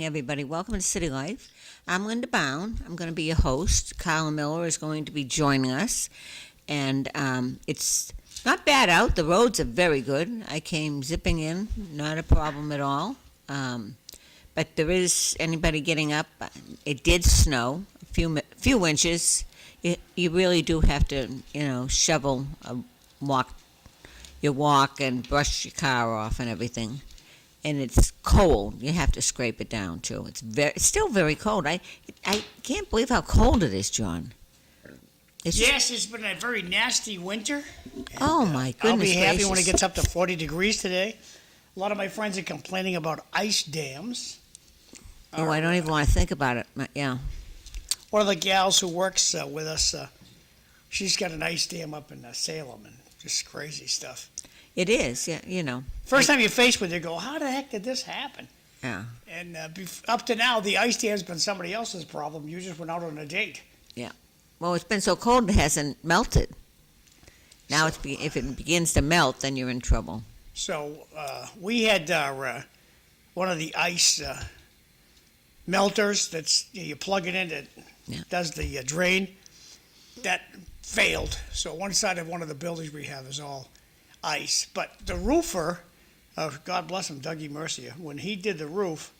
morning, everybody. Welcome to City Life. I'm Linda Bown. I'm going to be your host. Karla Miller is going to be joining us. And it's not bad out. The roads are very good. I came zipping in, not a problem at all. But there is anybody getting up. It did snow, a few inches. You really do have to, shovel, walk and brush your car off and everything. And it's cold. You have to scrape it down too. It's still very cold. I can't believe how cold it is, John. It's been a very nasty winter. Oh my goodness I'll be happy gracious. when it gets up to 40 degrees today. A lot of my friends are complaining about ice dams. Oh, I don't even want to think about it. Yeah. One of the gals who works with us, she's got an ice dam up in Salem, and just crazy stuff. It is, yeah, First time you're faced with it, you go, how the heck did this happen? Yeah. And up to now, the ice dam's been somebody else's problem. You just went out on a date. Yeah. Well, it's been so cold it hasn't melted. Now, if it begins to melt, then you're in trouble. So we had one of the ice melters that's you plug it in, it does the drain. That failed. So one side of one of the buildings we have is all ice. But the roofer, God bless him, Dougie Mercier, when he did the roof,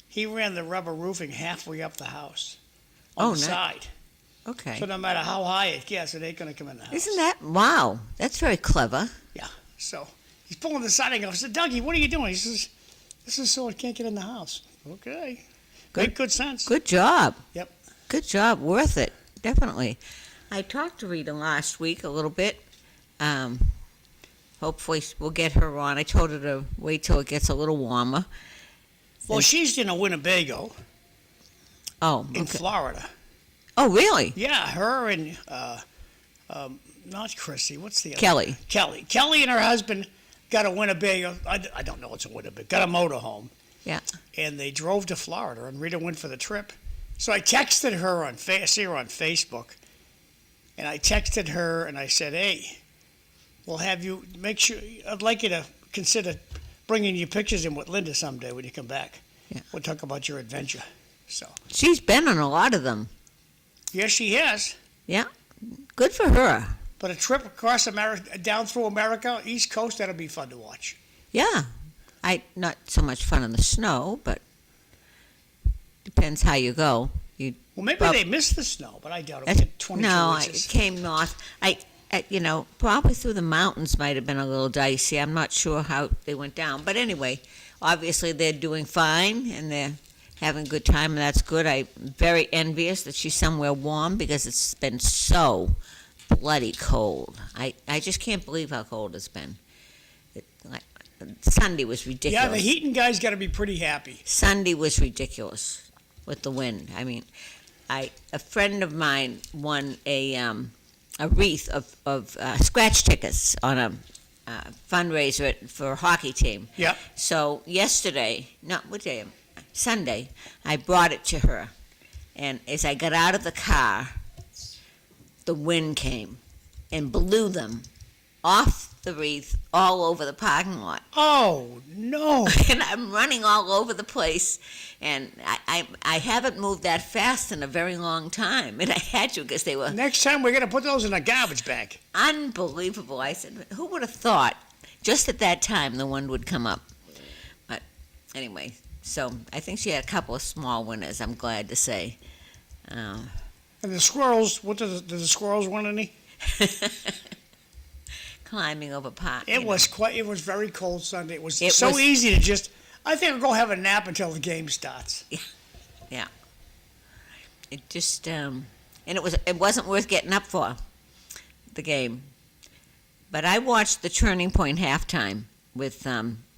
he ran the rubber roofing halfway up the house on the side. Okay. So no matter how high it gets, it ain't going to come in the house. Isn't that, wow, that's very clever. Yeah. So he's pulling the siding off. I said, Dougie, what are you doing? He says, this is so it can't get in the house. Okay. Make good sense. Good job. Yep. Good job. Worth it. Definitely. I talked to Rita last week a little bit. Hopefully we'll get her on. I told her to wait till it gets a little warmer. Well, she's in a Winnebago. Oh, in Florida. Oh, really? Yeah, her and not Chrissy. What's the other? Kelly. Kelly and her husband got a Winnebago. I don't know what's a Winnebago. Got a motorhome. Yeah. And they drove to Florida, and Rita went for the trip. So I texted her I see her on Facebook, and I texted her and I said, hey, we'll have you make sure. I'd like you to consider bringing your pictures in with Linda someday when you come back. Yeah. We'll talk about your adventure. So. She's been on a lot of them. Yes, she has. Yeah. Good for her. But a trip across America, down through America, East Coast, that'll be fun to watch. Yeah. Not so much fun in the snow, but depends how you go. Well, maybe they missed the snow, but I doubt it. We had 22 inches. It came north. Probably through the mountains might have been a little dicey. I'm not sure how they went down. But anyway, obviously they're doing fine, and they're having a good time, and that's good. I'm very envious that she's somewhere warm because it's been so bloody cold. I just can't believe how cold it's been. Sunday was ridiculous. Yeah, the heating guy's got to be pretty happy. Sunday was ridiculous with the wind. I mean, a friend of mine won a wreath of scratch tickets on a fundraiser for a hockey team. Yeah. So Sunday, I brought it to her, and as I got out of the car, the wind came and blew them off the wreath all over the parking lot. Oh, no. And I'm running all over the place, and I haven't moved that fast in a very long time, and I had to because they were... Next time we're going to put those in a garbage bag. Unbelievable. I said, who would have thought just at that time the wind would come up? But anyway, so I think she had a couple of small winners, I'm glad to say. And the squirrels, did the squirrels win any? Climbing over pot. It was very cold Sunday. It was easy to just, I think I'll go have a nap until the game starts. Yeah. It just, and it wasn't worth getting up for, the game. But I watched the Turning Point halftime with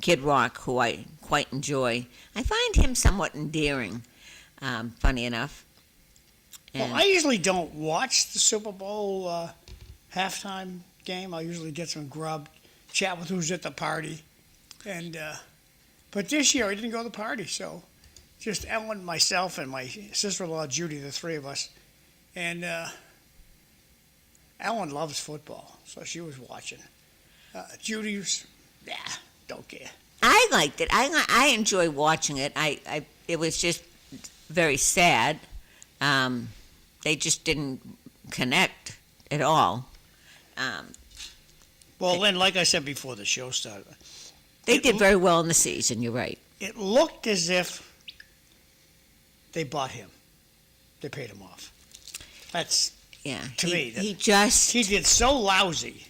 Kid Rock, who I quite enjoy. I find him somewhat endearing, funny enough. Well, I usually don't watch the Super Bowl halftime game. I'll usually get some grub, chat with who's at the party. But this year I didn't go to the party, so just Ellen, myself, and my sister-in-law Judy, the three of us. And Ellen loves football, so she was watching. Judy was, don't care. I liked it. I enjoy watching it. it was just very sad. They just didn't connect at all. Well, Lynn, like I said before the show started, They did very well in the season, you're right. it looked as if they bought him. They paid him off. That's, Yeah. To me, He just, he did so lousy.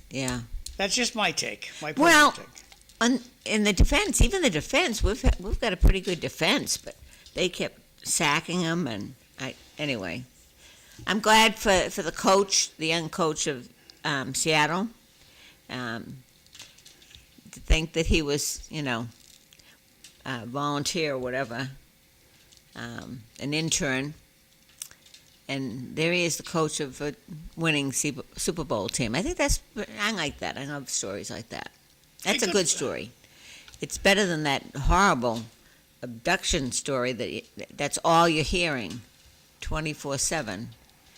yeah. That's just my take, my Well, personal take. In the defense, even the defense, we've got a pretty good defense, but they kept sacking him, and anyway. I'm glad for the coach, the young coach of Seattle, to think that he was, volunteer or whatever, an intern, and there he is, the coach of a winning Super Bowl team. I like that. I love stories like that. That's a good story. It's better than that horrible abduction story that's all you're hearing 24/7.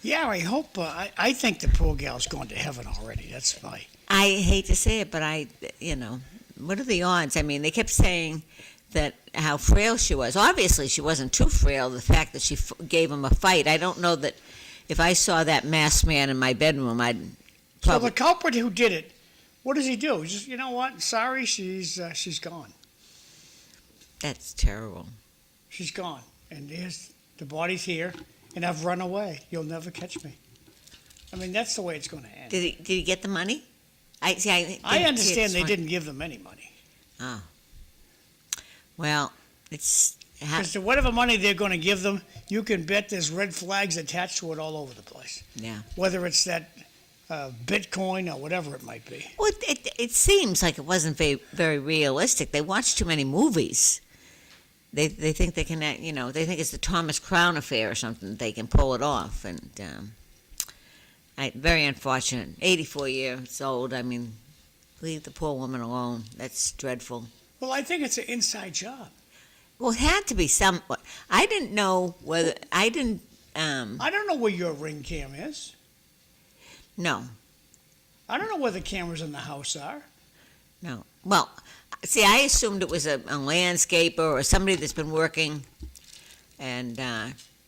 Yeah, I hope. I think the poor gal's going to heaven already. That's my. I hate to say it, but what are the odds? I mean, they kept saying that how frail she was. Obviously, she wasn't too frail. The fact that she gave him a fight. I don't know that if I saw that masked man in my bedroom, I'd So the culprit who did it, what does he do? He just, you know what? Sorry, she's gone. That's terrible. She's gone, and the body's here, and I've run away. You'll never catch me. I mean, that's the way it's going to end. Did he get the money? I understand they didn't give them any money. Oh. Well, it's... Because whatever money they're going to give them, you can bet there's red flags attached to it all over the place. Yeah. Whether it's that Bitcoin or whatever it might be. Well, it seems like it wasn't very, very realistic. They watch too many movies. They think they can, they think it's the Thomas Crown affair or something. They can pull it off. And very unfortunate. 84 years old. I mean, leave the poor woman alone. That's dreadful. Well, I think it's an inside job. Well, it had to be some. I didn't know whether I didn't. I don't know where your ring cam is. No. I don't know where the cameras in the house are. No. Well, see, I assumed it was a landscaper or somebody that's been working, and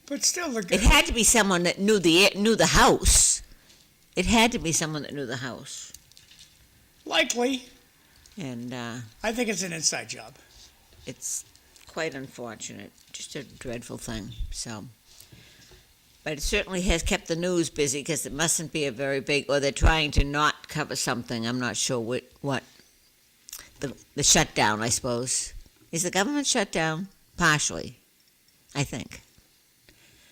but still, it had to be someone that knew the house. It had to be someone that knew the house. Likely. And I think it's an inside job. It's quite unfortunate. Just a dreadful thing. So, but it certainly has kept the news busy because it mustn't be a very big, or they're trying to not cover something. I'm not sure what. The shutdown, I suppose. Is the government shut down? Partially, I think.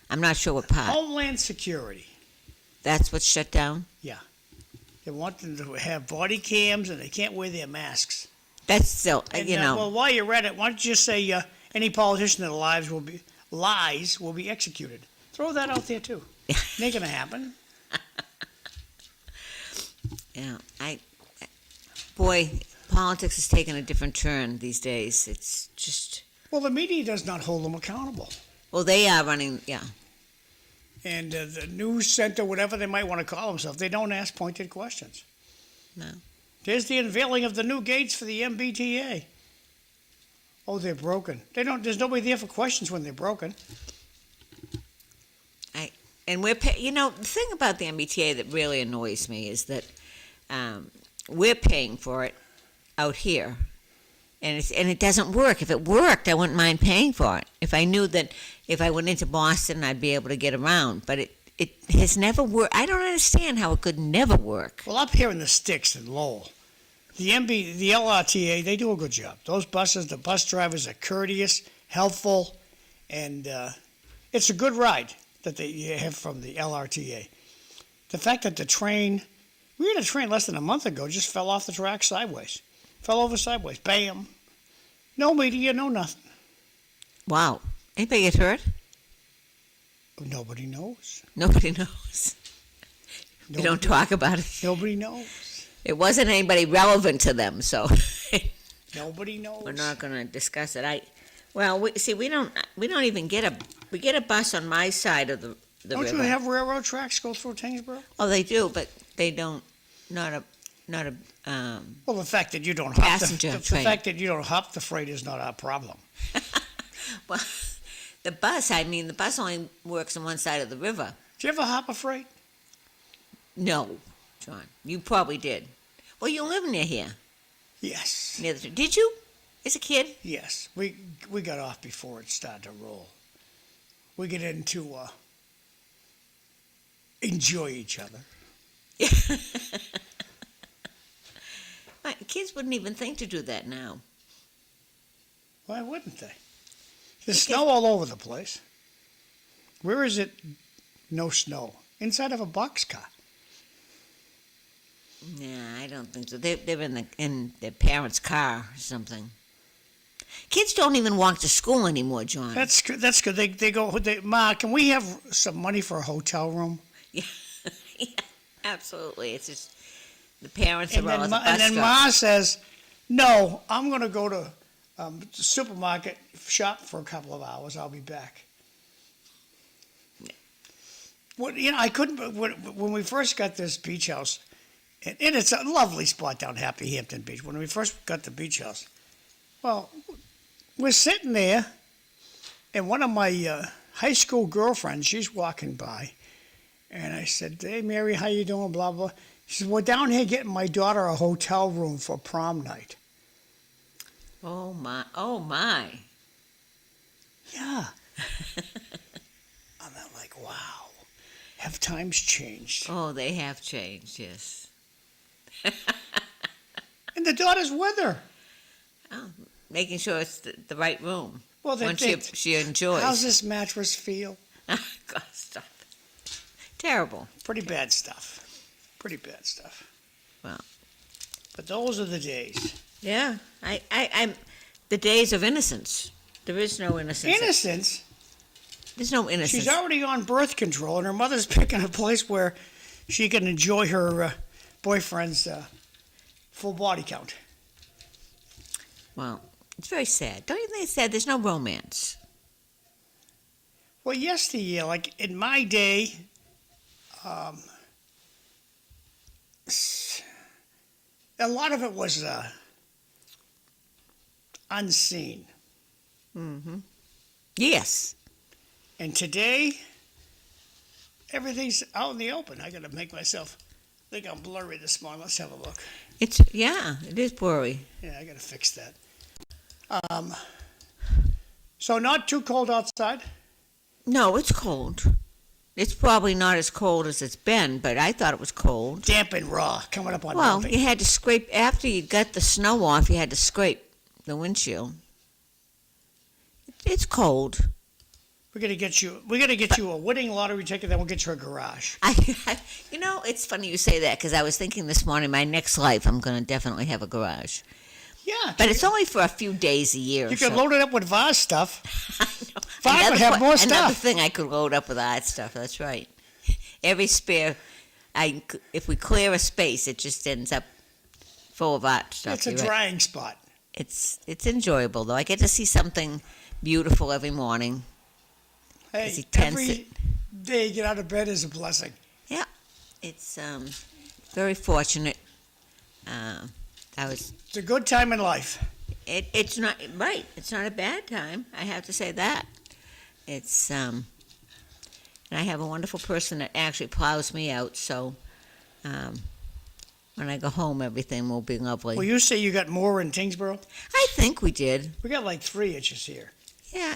I'm not sure what part. Homeland Security. That's what's shut down? Yeah. They want them to have body cams, and they can't wear their masks. That's still, And, well, while you're at it, why don't you just say any politician that lies will be executed? Throw that out there too. It ain't gonna happen. Yeah, boy, politics has taken a different turn these days. It's just. Well, the media does not hold them accountable. Well, they are running, yeah. And the news center, whatever they might want to call themselves, they don't ask pointed questions. No. There's the unveiling of the new gates for the MBTA. Oh, they're broken. There's nobody there for questions when they're broken. And the thing about the MBTA that really annoys me is that we're paying for it out here, and it doesn't work. If it worked, I wouldn't mind paying for it. If I knew that if I went into Boston, I'd be able to get around. But it has never worked. I don't understand how it could never work. Well, up here in the sticks in Lowell, the LRTA, they do a good job. Those buses, the bus drivers are courteous, helpful, and it's a good ride that they have from the LRTA. The fact that the train, we had a train less than a month ago, just fell off the track sideways. Fell over sideways. Bam. No media, no nothing. Wow. Anybody get hurt? Nobody knows. Nobody knows. We don't talk about it. Nobody knows. It wasn't anybody relevant to them, so nobody knows. We're not going to discuss it. We don't even get a bus on my side of the don't river. You have railroad tracks go through Tewksbury? Oh, they do, but they don't. Not a. Well, the fact that you don't passenger the train. fact that you don't hop the freight is not our problem. Well, the bus only works on one side of the river. Did you ever hop a freight? No, John, you probably did. Well, you live near here. Yes. Did you? As a kid? Yes. We got off before it started to roll. We get into enjoy each other. Kids wouldn't even think to do that now. Why wouldn't they? There's snow all over the place. Where is it? No snow. Inside of a boxcar. Nah, I don't think so. They're in their parents' car or something. Kids don't even walk to school anymore, John. That's good. That's good. They go. Ma, can we have some money for a hotel room? Yeah, yeah, absolutely. It's just the parents are all at the bus and then stop. Ma says, "No, I'm going to go to the supermarket, shop for a couple of hours. I'll be back." Well, I couldn't. When we first got this beach house, and it's a lovely spot down Happy Hampton Beach. When we first got the beach house, well, we're sitting there, and one of my high school girlfriends, she's walking by, and I said, "Hey, Mary, how you doing?" Blah blah. She said, "We're down here getting my daughter a hotel room for prom night." Oh my! Oh my! Yeah. I'm like, wow. Have times changed? Oh, they have changed. Yes. And the daughter's with her. Oh, making sure it's the right room. Well, One she enjoys. How's this mattress feel? God, stop it. Terrible. Pretty bad stuff. Pretty bad stuff. Well. But those are the days. Yeah, I'm the days of innocence. There is no innocence. Innocence? There's no innocence. She's already on birth control, and her mother's picking a place where she can enjoy her boyfriend's full body count. Well, it's very sad. Don't you think it's sad? There's no romance. Well, yesteryear, like in my day, a lot of it was unseen. Mm-hmm. Yes. And today, everything's out in the open. I got to make myself. I think I'm blurry this morning. Let's have a look. It is blurry. Yeah, I got to fix that. So not too cold outside? No, it's cold. It's probably not as cold as it's been, but I thought it was cold. Damp and raw, coming up on Well, nothing. you had to scrape, after you got the snow off, you had to scrape the windshield. It's cold. We're gonna get you a winning lottery ticket, then we'll get you a garage. It's funny you say that, because I was thinking this morning, my next life, I'm going to definitely have a garage. Yeah. But it's only for a few days a year. You could load it up with Vaz stuff. I know. Vaz would have more Another stuff. thing I could load up with art stuff, that's right. Every spare, if we clear a space, it just ends up full of art stuff. It's a You're right. drying spot. It's enjoyable, though. I get to see something beautiful every morning. Hey, tends every day you get out of bed is a blessing. Yeah, it's very fortunate. It's a good time in life. It's not right. It's not a bad time. I have to say that. It's and I have a wonderful person that actually plows me out. So when I go home, everything will be lovely. Well, you say you got more in Tingsboro? I think we did. We got like 3 inches here. Yeah,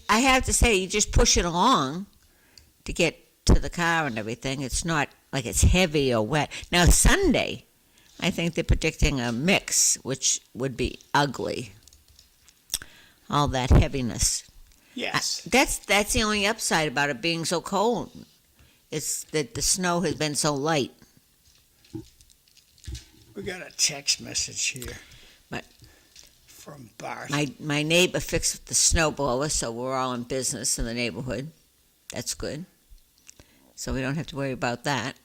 I have to say, you just push it along to get to the car and everything. It's not like it's heavy or wet. Now, Sunday, I think they're predicting a mix, which would be ugly. All that heaviness. Yes. That's the only upside about it being so cold. It's that the snow has been so light. We got a text message here. But from Bart. my neighbor fixed the snow blower, so we're all in business in the neighborhood. That's good. So we don't have to worry about that.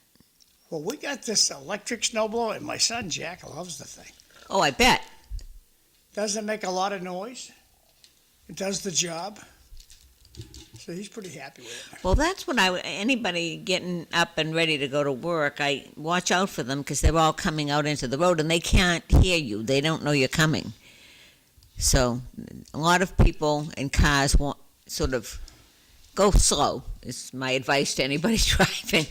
Well, we got this electric snowblower, and my son Jack loves the thing. Oh, I bet. Doesn't make a lot of noise. It does the job. So he's pretty happy with it. Well, that's what anybody getting up and ready to go to work, I watch out for them because they're all coming out into the road and they can't hear you. They don't know you're coming. So a lot of people in cars want sort of go slow. Is my advice to anybody driving.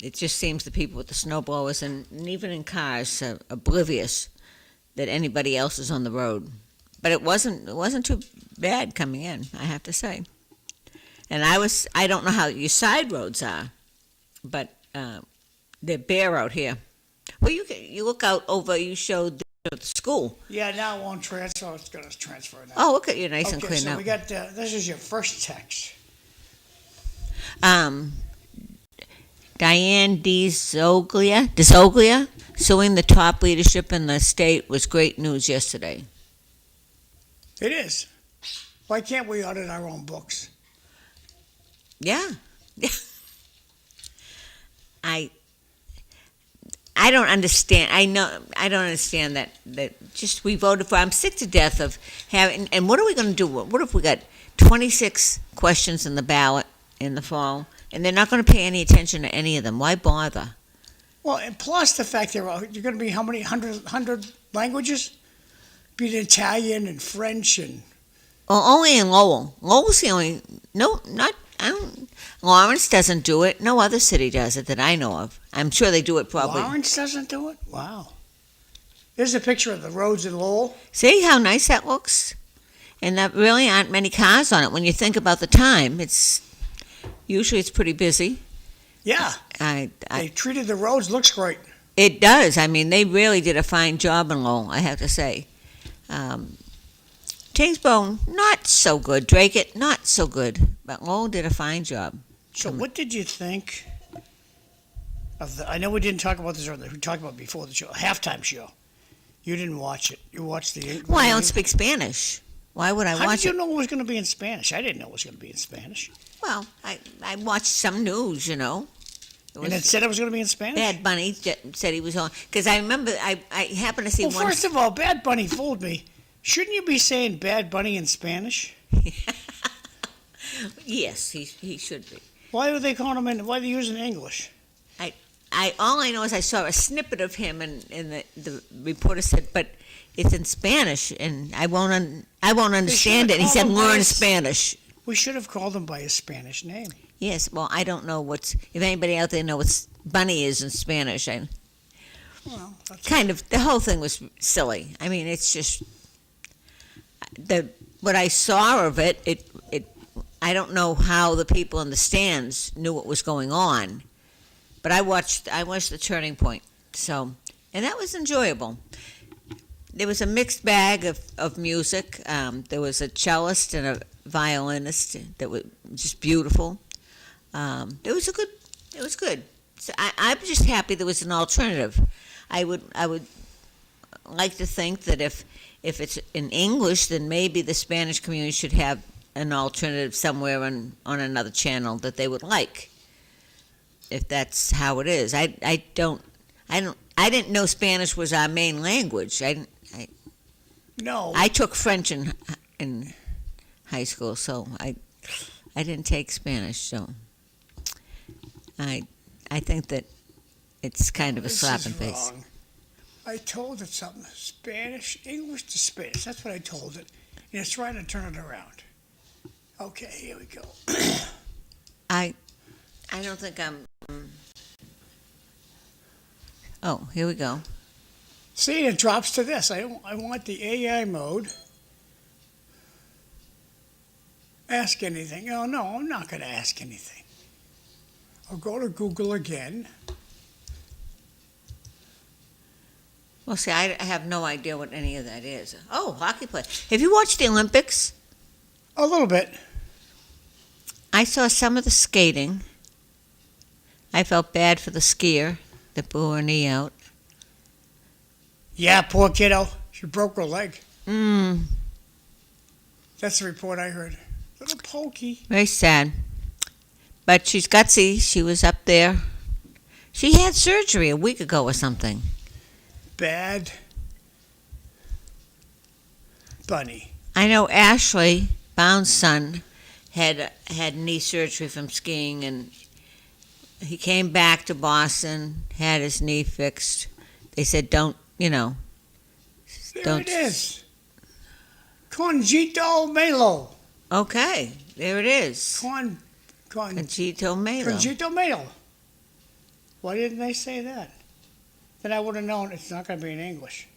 It just seems the people with the snow blowers and even in cars are oblivious that anybody else is on the road. But it wasn't too bad coming in, I have to say. And I don't know how your side roads are, but they're bare out here. Well, you look out over. You showed the school. Yeah, now it won't transfer. It's going to transfer now. Oh, look at you, nice and Okay, clean so out. we got, this is your first text. Diane DeZoglia suing the top leadership in the state was great news yesterday. It is. Why can't we audit our own books? Yeah. I don't understand. I don't understand that just we voted for. I'm sick to death of having. And what are we going to do? What if we got 26 questions in the ballot in the fall, and they're not going to pay any attention to any of them? Why bother? Well, and plus the fact you're going to be how many hundred languages? Be it Italian and French and. Well, only in Lowell. Lowell's the only. No, not. I don't. Lawrence doesn't do it. No other city does it that I know of. I'm sure they do it probably. Lawrence doesn't do it? Wow. There's a picture of the roads in Lowell. See how nice that looks? And there really aren't many cars on it. When you think about the time, usually it's pretty busy. Yeah. They treated the roads. Looks great. It does. I mean, they really did a fine job in Lowell, I have to say. Tewksbury, not so good. Drake, not so good. But Lowell did a fine job. So what did you think of the, I know we didn't talk about this earlier. We talked about it before the show, halftime show. You didn't watch it. You watched the... Well, I don't speak Spanish. Why would I watch it? How did you know it was going to be in Spanish? I didn't know it was going to be in Spanish. Well, I watched some news, you know. And it said it was going to be in Spanish? Bad Bunny said he was on. Because I remember, I happened to see one... first of all, Bad Bunny fooled me. Shouldn't you be saying Bad Bunny in Spanish? Yes, he should be. Why are they calling him in? Why are they using English? All I know is I saw a snippet of him, and the reporter said, "But it's in Spanish, and I won't understand it." He said, "Learn Spanish." We should have called him by his Spanish name. Yes, well, I don't know if anybody out there knows what Bunny is in Spanish. Well, the whole thing was silly. I mean, it's just what I saw of it. I don't know how the people in the stands knew what was going on, but I watched the Turning Point, and that was enjoyable. There was a mixed bag of music. There was a cellist and a violinist that was just beautiful. It was good. So I'm just happy there was an alternative. I would like to think that if it's in English, then maybe the Spanish community should have an alternative somewhere on another channel that they would like. If that's how it is, I didn't know Spanish was our main language. No. I took French in high school, so I didn't take Spanish. So I think that it's kind of a slap in the face. Wrong. I told it something. Spanish, English to Spanish. That's what I told it. And it's trying to turn it around. Okay, here we go. I don't think I'm... Oh, here we go. See, it drops to this. I want the AI mode. Ask anything. Oh, no, I'm not going to ask anything. I'll go to Google again. Well, see, I have no idea what any of that is. Oh, hockey play. Have you watched the Olympics? A little bit. I saw some of the skating. I felt bad for the skier that blew her knee out. Yeah, poor kiddo. She broke her leg. Mm. That's the report I heard. Little pokey. Very sad. But she's gutsy. She was up there. She had surgery a week ago or something. Bad Bunny. I know Ashley, Bown's son, had knee surgery from skiing, and he came back to Boston, had his knee fixed. They said, don't, This There it is. Conjito Melo. Okay, there it is. Conjito Conchito Melo. Melo. Why didn't they say that? Then I would have known it's not going to be in English.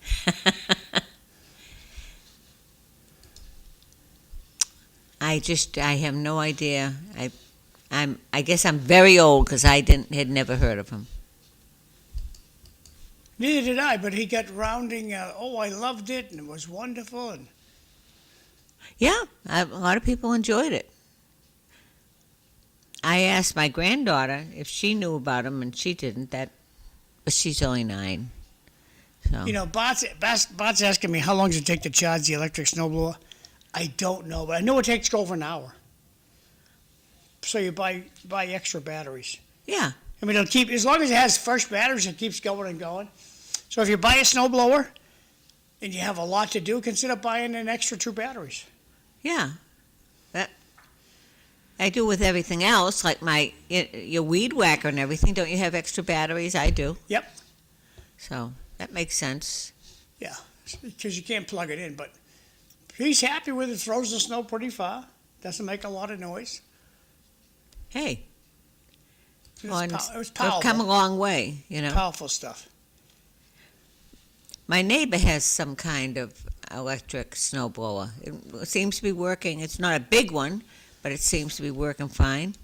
I have no idea. I guess I'm very old because had never heard of him. Neither did I, but he got rounding, I loved it, and it was wonderful. And Yeah, a lot of people enjoyed it. I asked my granddaughter if she knew about him, and she didn't. But she's only 9. So. You know, Bart's asking me how long does it take to charge the electric snowblower. I don't know, but I know it takes over an hour. So you buy extra batteries. Yeah. I mean, it'll keep, as long as it has fresh batteries, it keeps going and going. So if you buy a snowblower and you have a lot to do, consider buying an extra 2 batteries. Yeah. That I do with everything else, like your weed whacker and everything. Don't you have extra batteries? I do. Yep. So that makes sense. Yeah, because you can't plug it in. But he's happy with it. Throws the snow pretty far. Doesn't make a lot of noise. Hey. It Well, was powerful. They've come a long way, you know. Powerful stuff. My neighbor has some kind of electric snowblower. It seems to be working. It's not a big one, but it seems to be working fine.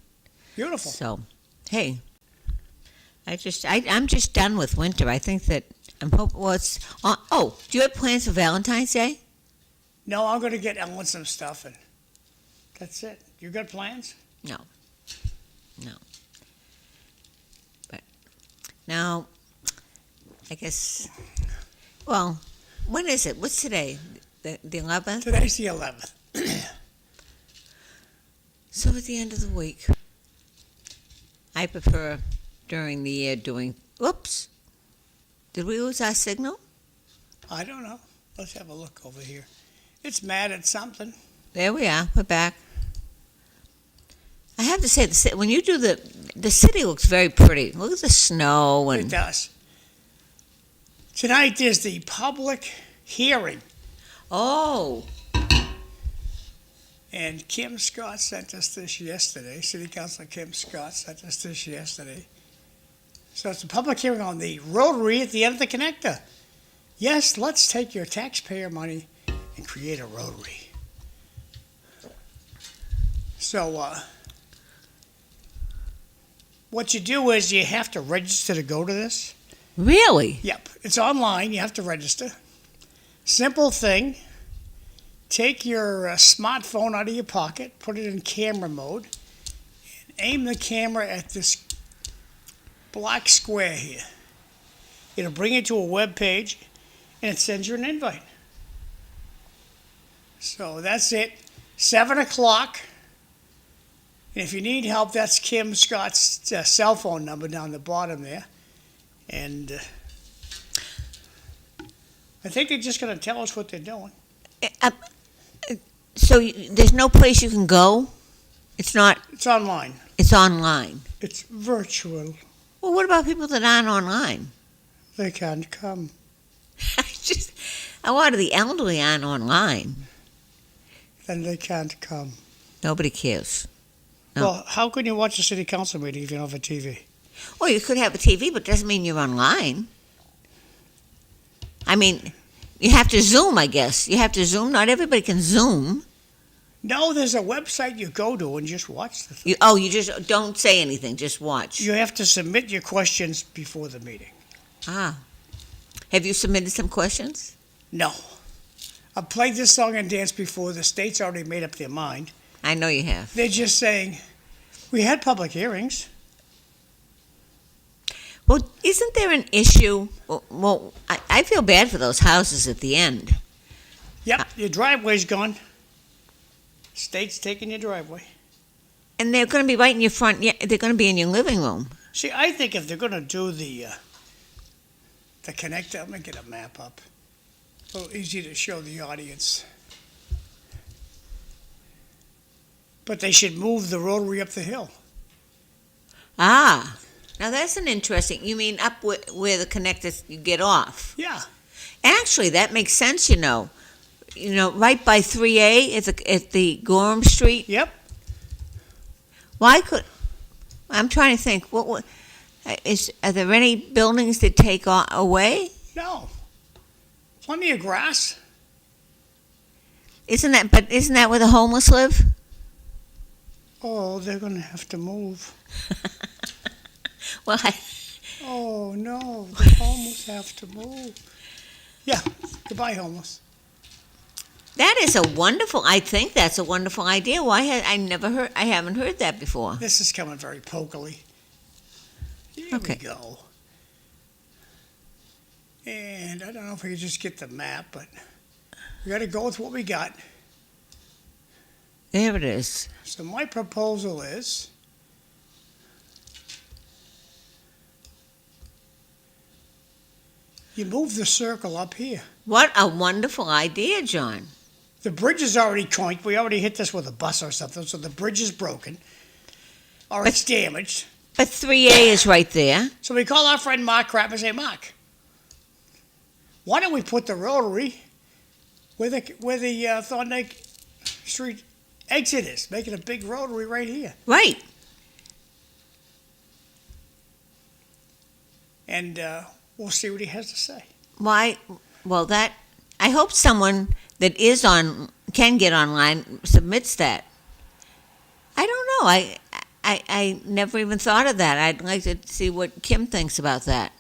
Beautiful. So, hey, I'm just done with winter. I think that I'm hoping. Well, it's do you have plans for Valentine's Day? No, I'm going to get Ellen some stuff, and that's it. You got plans? No. But now, I guess. Well, when is it? What's today? The 11th? Today's the 11th. So at the end of the week, I prefer during the year doing. Whoops! Did we lose our signal? I don't know. Let's have a look over here. It's mad at something. There we are. We're back. I have to say, when you do the city looks very pretty. Look at the snow and. It does. Tonight there's the public hearing. Oh. And Kim Scott sent us this yesterday. City Councilor Kim Scott sent us this yesterday. So it's a public hearing on the rotary at the end of the connector. Yes, let's take your taxpayer money and create a rotary. So what you do is you have to register to go to this. Really? Yep. It's online. You have to register. Simple thing. Take your smartphone out of your pocket, put it in camera mode, and aim the camera at this black square here. It'll bring you to a web page, and it sends you an invite. So that's it. 7 o'clock. And if you need help, that's Kim Scott's cell phone number down the bottom there. And I think they're just going to tell us what they're doing. So there's no place you can go? It's not. It's online. It's online. It's virtual. Well, what about people that aren't online? They can't come. A lot of the elderly aren't online. Then they can't come. Nobody cares. No. Well, how can you watch a city council meeting if you don't have a TV? Well, you could have a TV, but it doesn't mean you're online. I mean, you have to Zoom, I guess. You have to Zoom. Not everybody can Zoom. No, there's a website you go to and just watch the thing. You just don't say anything, just watch. You have to submit your questions before the meeting. Ah. Have you submitted some questions? No. I've played this song and dance before. The state's already made up their mind. I know you have. They're just saying, we had public hearings. Well, isn't there an issue? Well, I feel bad for those houses at the end. Yep, your driveway's gone. State's taking your driveway. And they're going to be right in your front. Yeah, they're going to be in your living room. See, I think if they're going to do the connector, I'm going to get a map up. A little easy to show the audience. But they should move the rotary up the hill. Ah. Now that's an interesting. You mean up where the connectors you get off? Yeah. Actually, that makes sense, you know. You know, right by 3A at the Gorham Street. Yep. Why could, I'm trying to think, are there any buildings that take away? No. Plenty of grass. Isn't that where the homeless live? Oh, they're going to have to move. Well, Oh, no, the homeless have to move. Yeah, goodbye, homeless. I think that's a wonderful idea. Why I haven't heard that before. This is coming very pokily. Here Okay. we go. And I don't know if we could just get the map, but we got to go with what we got. There it is. So my proposal is you move the circle up here. What a wonderful idea, John. The bridge is already coinked. We already hit this with a bus or something, so the bridge is broken or it's damaged. But 3A is right there. So we call our friend Mark Crap and say, Mark, why don't we put the rotary where the Thorndike Street exit is, make it a big rotary right here. Right. And we'll see what he has to say. Why? Well, I hope someone that can get online submits that. I don't know. I never even thought of that. I'd like to see what Kim thinks about that.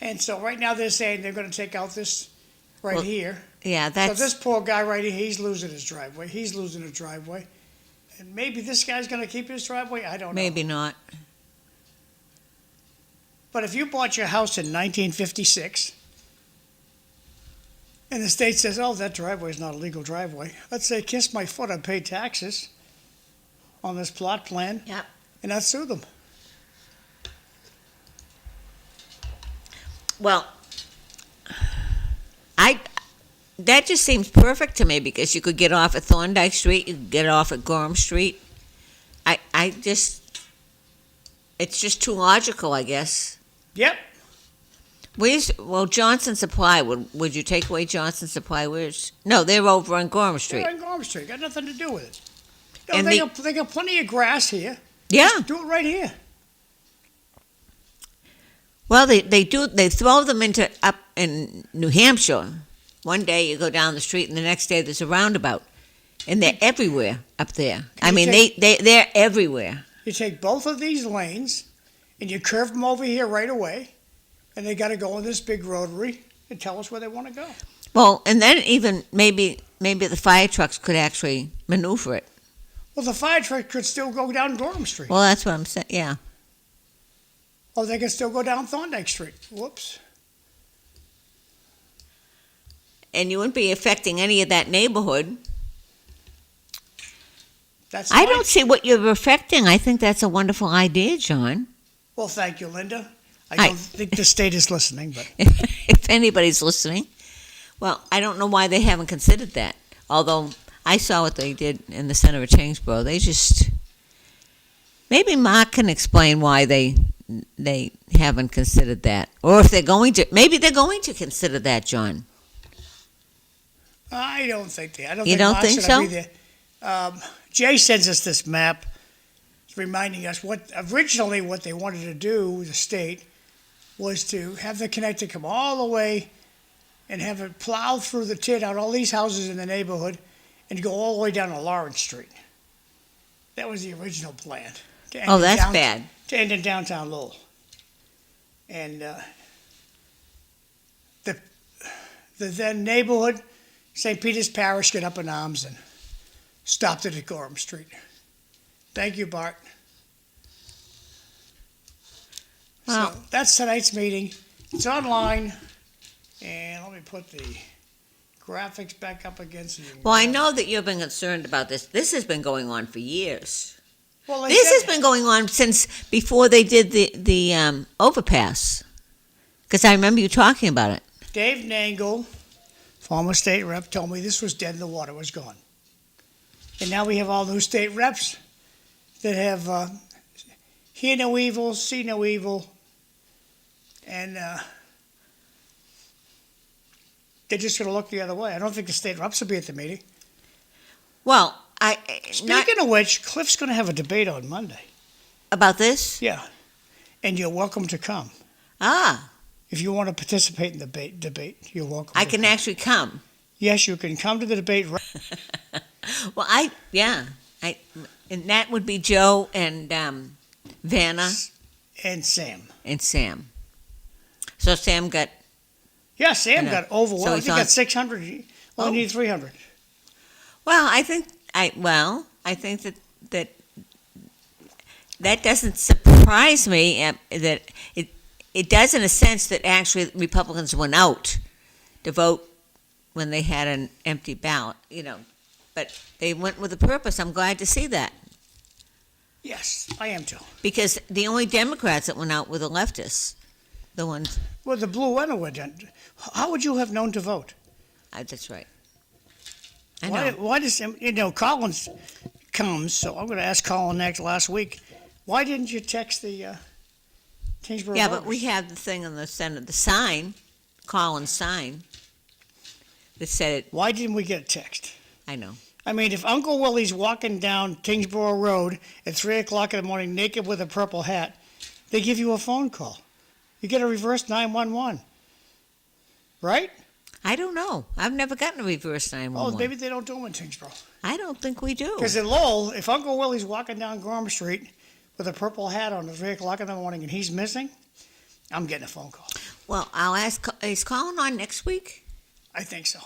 And so right now they're saying they're going to take out this here. Yeah, So this poor guy right here, he's losing his driveway. He's losing a driveway. And maybe this guy's going to keep his driveway. I don't know. Maybe not. But if you bought your house in 1956 and the state says, oh, that driveway is not a legal driveway, let's say, kiss my foot, I pay taxes on this plot plan. Yep. And I'd sue them. Well, that just seems perfect to me because you could get off at Thorndike Street, you could get off at Gorham Street. It's just too logical, I guess. Yep. Johnson Supply, would you take away Johnson Supply? No, they're over on Gorham Street. They're on Gorham Street. Got nothing to do with it. No, And they got plenty of grass here. Yeah. Just do it right here. Well, they throw them up in New Hampshire. One day you go down the street, and the next day there's a roundabout, and they're everywhere up there. They're everywhere. You take both of these lanes, and you curve them over here right away, and they got to go in this big rotary and tell us where they want to go. Well, and then even maybe the fire trucks could actually maneuver it. Well, the fire truck could still go down Gorham Street. Well, that's what I'm saying. Yeah. Or they can still go down Thorndike Street. Whoops. And you wouldn't be affecting any of that neighborhood. I don't see what you're affecting. I think that's a wonderful idea, John. Well, thank you, Linda. I don't think the state is listening, but if anybody's listening, well, I don't know why they haven't considered that. Although I saw what they did in the center of Changeboro. Maybe Mark can explain why they haven't considered that, or if they're going to. Maybe they're going to consider that, John. I don't think they. I don't You think don't Mark's think gonna so? be there. Jay sends us this map, reminding us what they wanted to do, the state, was to have the connector come all the way and have it plow through the tin out all these houses in the neighborhood and go all the way down to Lawrence Street. That was the original plan. Oh, that's bad. To end in downtown Lowell. And the then neighborhood, St. Peter's Parish, got up in arms and stopped it at Gorham Street. Thank you, Bart. Well, So that's tonight's meeting. It's online. And let me put the graphics back up again. So you can I know that you've been concerned about this. This has been going on for years. Well, This has been going on since before they did the overpass. Because I remember you talking about it. Dave Nangle, former state rep, told me this was dead and the water was gone. And now we have all new state reps that have hear no evil, see no evil, and they're just going to look the other way. I don't think the state reps will be at the meeting. Well, Speaking of which, Cliff's going to have a debate on Monday. about this? Yeah. And you're welcome to come. Ah, If you want to participate in the debate, you're welcome. I can actually come. Yes, you can come to the debate. Well, and that would be Joe and Vanna And Sam. and Sam. So Sam got. Yeah, Sam know. got overwhelmed. So I he's think on- got 600. You only need 300. Well, I think that doesn't surprise me. That it does in a sense that actually Republicans went out to vote when they had an empty ballot, but they went with a purpose. I'm glad to see that, Yes, I am too. because the only Democrats that went out were the leftists, the ones. Well, the blue went away. How would you have known to vote? That's right. I know. Why does Collins comes? So I'm going to ask Colin next last week. Why didn't you text the Kingsborough? Yeah, voters? but we have the thing on the Senate, the sign, Collins sign, that said it. Why didn't we get a text? I know. I mean, if Uncle Willie's walking down Kingsborough Road at 3 o'clock in the morning naked with a purple hat, they give you a phone call. You get a reverse 911. Right? I don't know. I've never gotten a reverse 911. Oh, maybe they don't do them in Kingsborough. I don't think we do. Because in Lowell, if Uncle Willie's walking down Gorham Street with a purple hat on at 3 o'clock in the morning and he's missing, I'm getting a phone call. Well, I'll ask. Is Colin on next week? I think so.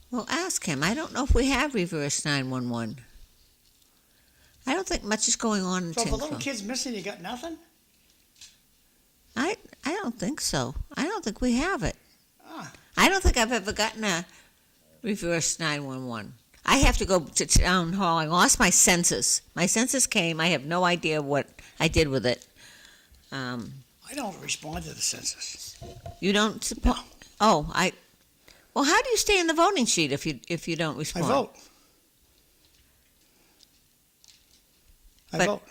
Well, ask him. I don't know if we have reverse 911. I don't think much is going on in So if a little Tingsboro. kid's missing, you got nothing? I don't think so. I don't think we have it. Ah. I don't think I've ever gotten a reverse 911. I have to go to town hall. I lost my census. My census came. I have no idea what I did with it. I don't respond to the census. You don't suppose? Oh, Well, how do you stay in the voting sheet if you don't I respond? vote. I But- vote.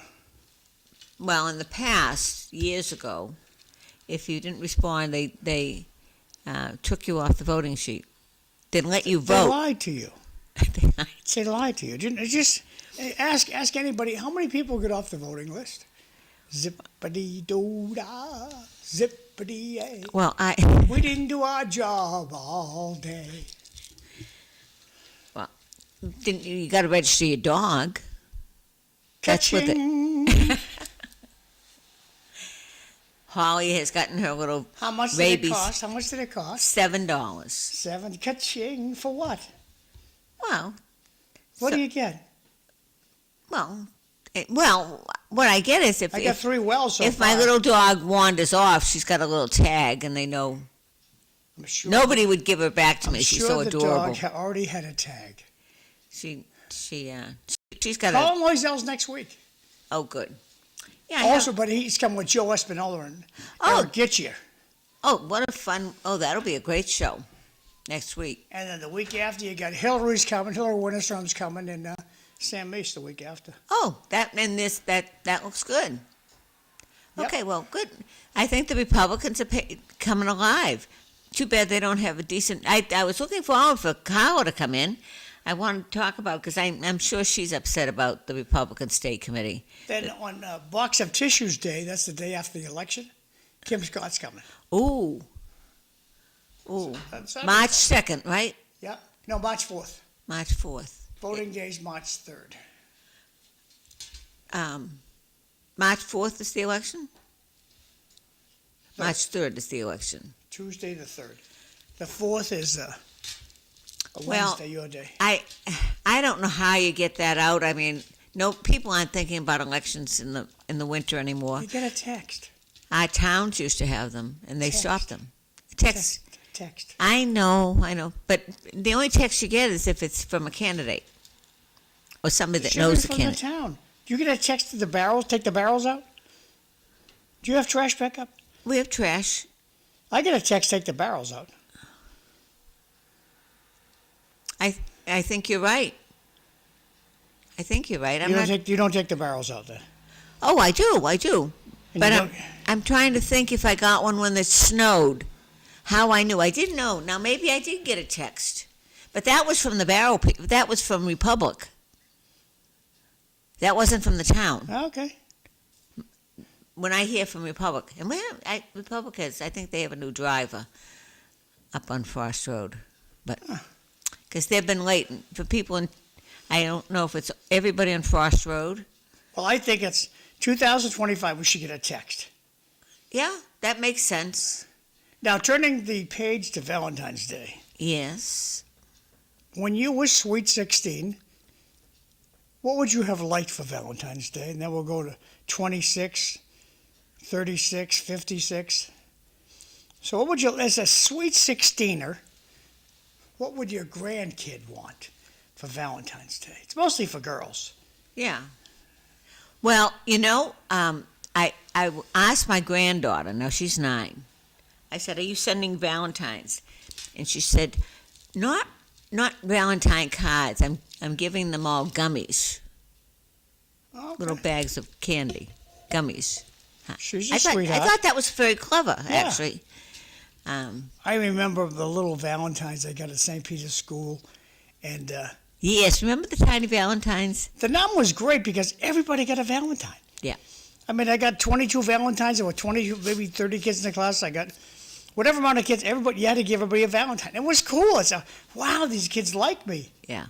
Well, in the past, years ago, if you didn't respond, they took you off the voting sheet. Didn't let you They vote. lied to you. They lied to you. Just ask anybody, how many people get off the voting list? Zippity-doo-dah, zippity-yay. Well, We didn't do our job all day. you got to register your dog. That's what Ka-ching. Holly has gotten her little How much did rabies. it cost? How much did it cost? $7. 7. Ka-ching. For what? Well, What So- do you get? well, what I get is I got if 3 wells so if far. my little dog wanders off, she's got a little tag, and they know I'm sure, nobody would give her back to I'm me. She's sure so the adorable. dog already had a tag. She's got Call a. him Loisel's next week. Oh, good. Yeah. I Also, have- but he's coming with Joe Espinola and Oh. Eric Gitchier. Oh, what a fun! Oh, that'll be a great show next week. And then the week after, you got Hillary's coming, Hillary Winterstrom's coming, and Sam Mace the week after. Oh, that looks good. Yep. Okay, well, good. I think the Republicans are coming alive. Too bad they don't have a decent. I was looking forward for Karla to come in. I want to talk about because I'm sure she's upset about the Republican State Committee. Then on Box of Tissues Day, that's the day after the election, Kim Scott's coming. Ooh. That's March 2nd, right? Yeah. No, March 4th. March 4th. Voting day is March 3rd. March 4th is the election? Third. March 3rd is the election. Tuesday the 3rd. The 4th is a Well, Wednesday, your day. I don't know how you get that out. I mean, no, people aren't thinking about elections in the winter anymore. You get a text. Our towns used to have them, and they Text. stopped them. Text. Text. I know, but the only text you get is if it's from a candidate or somebody that Should knows be the from candidate. the town. Do you get a text to the barrels? Take the barrels out? Do you have trash pickup? We have trash. I get a text. Take the barrels out. I think you're right. I think you're right. You don't take the barrels out then. Oh, I do. And But you don't- I'm trying to think if I got one when it snowed. how I knew. I didn't know. Now, maybe I did get a text. But that was from the Barrow people. That was from Republic. That wasn't from the town. Okay. When I hear from Republic, and Republic has, I think they have a new driver up on Frost Road. But, because they've been late for people in, I don't know if it's everybody on Frost Road. Well, I think it's 2025, we should get a text. Yeah, that makes sense. Now, turning the page to Valentine's Day. Yes. When you were sweet 16, what would you have liked for Valentine's Day? And then we'll go to 26, 36, 56. So what would you, as a sweet 16er, what would your grandkid want for Valentine's Day? It's mostly for girls. Yeah. Well, I asked my granddaughter, now she's 9. I said, are you sending Valentines? And she said, not Valentine cards. I'm giving them all gummies. Okay. Little bags of candy. Gummies. She's a sweetheart. I thought that was very clever, Yeah. actually. I remember the little Valentines I got at St. Peter's School. And Yes, remember the tiny Valentines? the number was great because everybody got a Valentine. Yeah. I mean, I got 22 Valentines. There were 20, maybe 30 kids in the class. I got whatever amount of kids. You had to give everybody a Valentine. It was cool. It's wow, these kids like me. Yeah.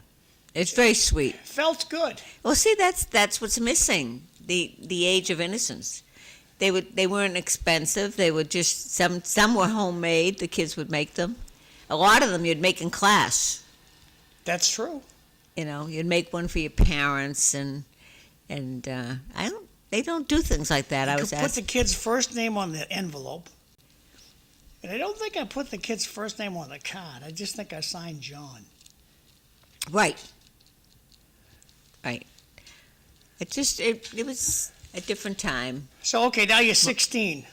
It's very sweet. Felt good. Well, see, that's what's missing, the age of innocence. They weren't expensive. They were just, some were homemade. The kids would make them. A lot of them you'd make in class. That's true. You'd make one for your parents, and they don't do things like that. You could put the kid's first name on the envelope. And I don't think I put the kid's first name on the card. I just think I signed John. Right. It was a different time. So, okay, now you're 16.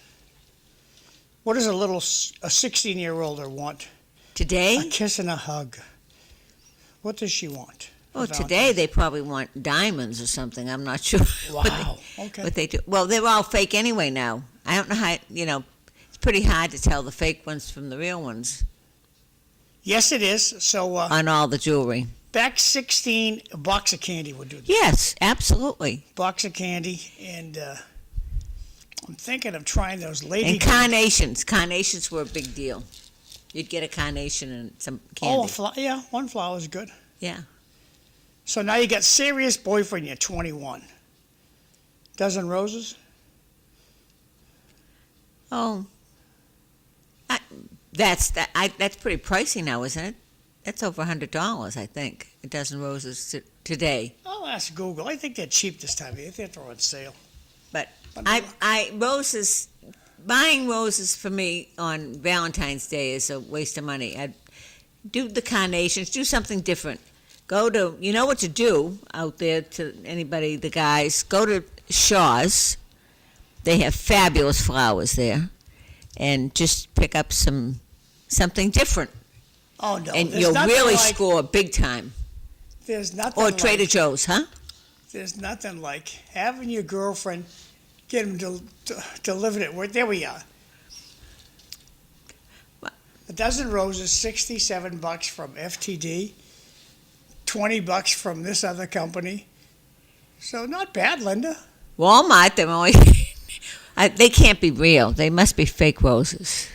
What does a 16-year-older want? Today? A kiss and a hug. What does she want? Oh, today they probably want diamonds or something. I'm not sure. Wow. Okay. What they do. Well, they're all fake anyway now. I don't know how, it's pretty hard to tell the fake ones from the real ones. Yes, it is. So, on all the jewelry. back 16, a box of candy would do this. Yes, absolutely. Box of candy, and I'm thinking of trying those lady. And carnations. Carnations were a big deal. You'd get a carnation and some candy. Yeah, one flower is good. Yeah. So now you got serious boyfriend, you're 21. Dozen roses? Oh. That's pretty pricey now, isn't it? That's over $100, I think. A dozen roses today. I'll ask Google. I think they're cheap this time of year. They're on sale. But buying roses for me on Valentine's Day is a waste of money. I'd do the carnations, do something different. Go to, you know what to do out there to anybody, the guys, go to Shaw's. They have fabulous flowers there. And just pick up something different. Oh, no. And you'll really score big time. There's nothing Or Trader Joe's, huh? There's nothing like having your girlfriend get them to deliver it. There we are. A dozen roses, $67 from FTD, $20 from this other company. So not bad, Linda. Walmart, they're only... they can't be real. They must be fake roses.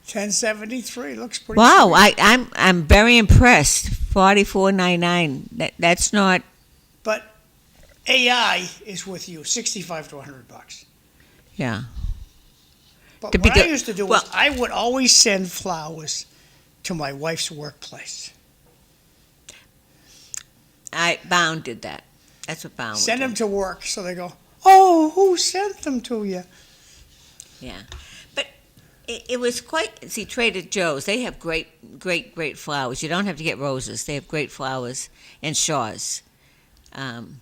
$10.73 looks pretty. Wow, sweet. I'm very impressed. $44.99. That's not. But AI is with you, $65 to $100. Yeah. But what I used to do was I would always send flowers to my wife's workplace. Bown did that. That's what Bown Send would them to work, so they go, "Oh, who sent them to you?" Yeah, but it was quite. See, Trader Joe's, they have great flowers. You don't have to get roses. They have great flowers and Shaw's, and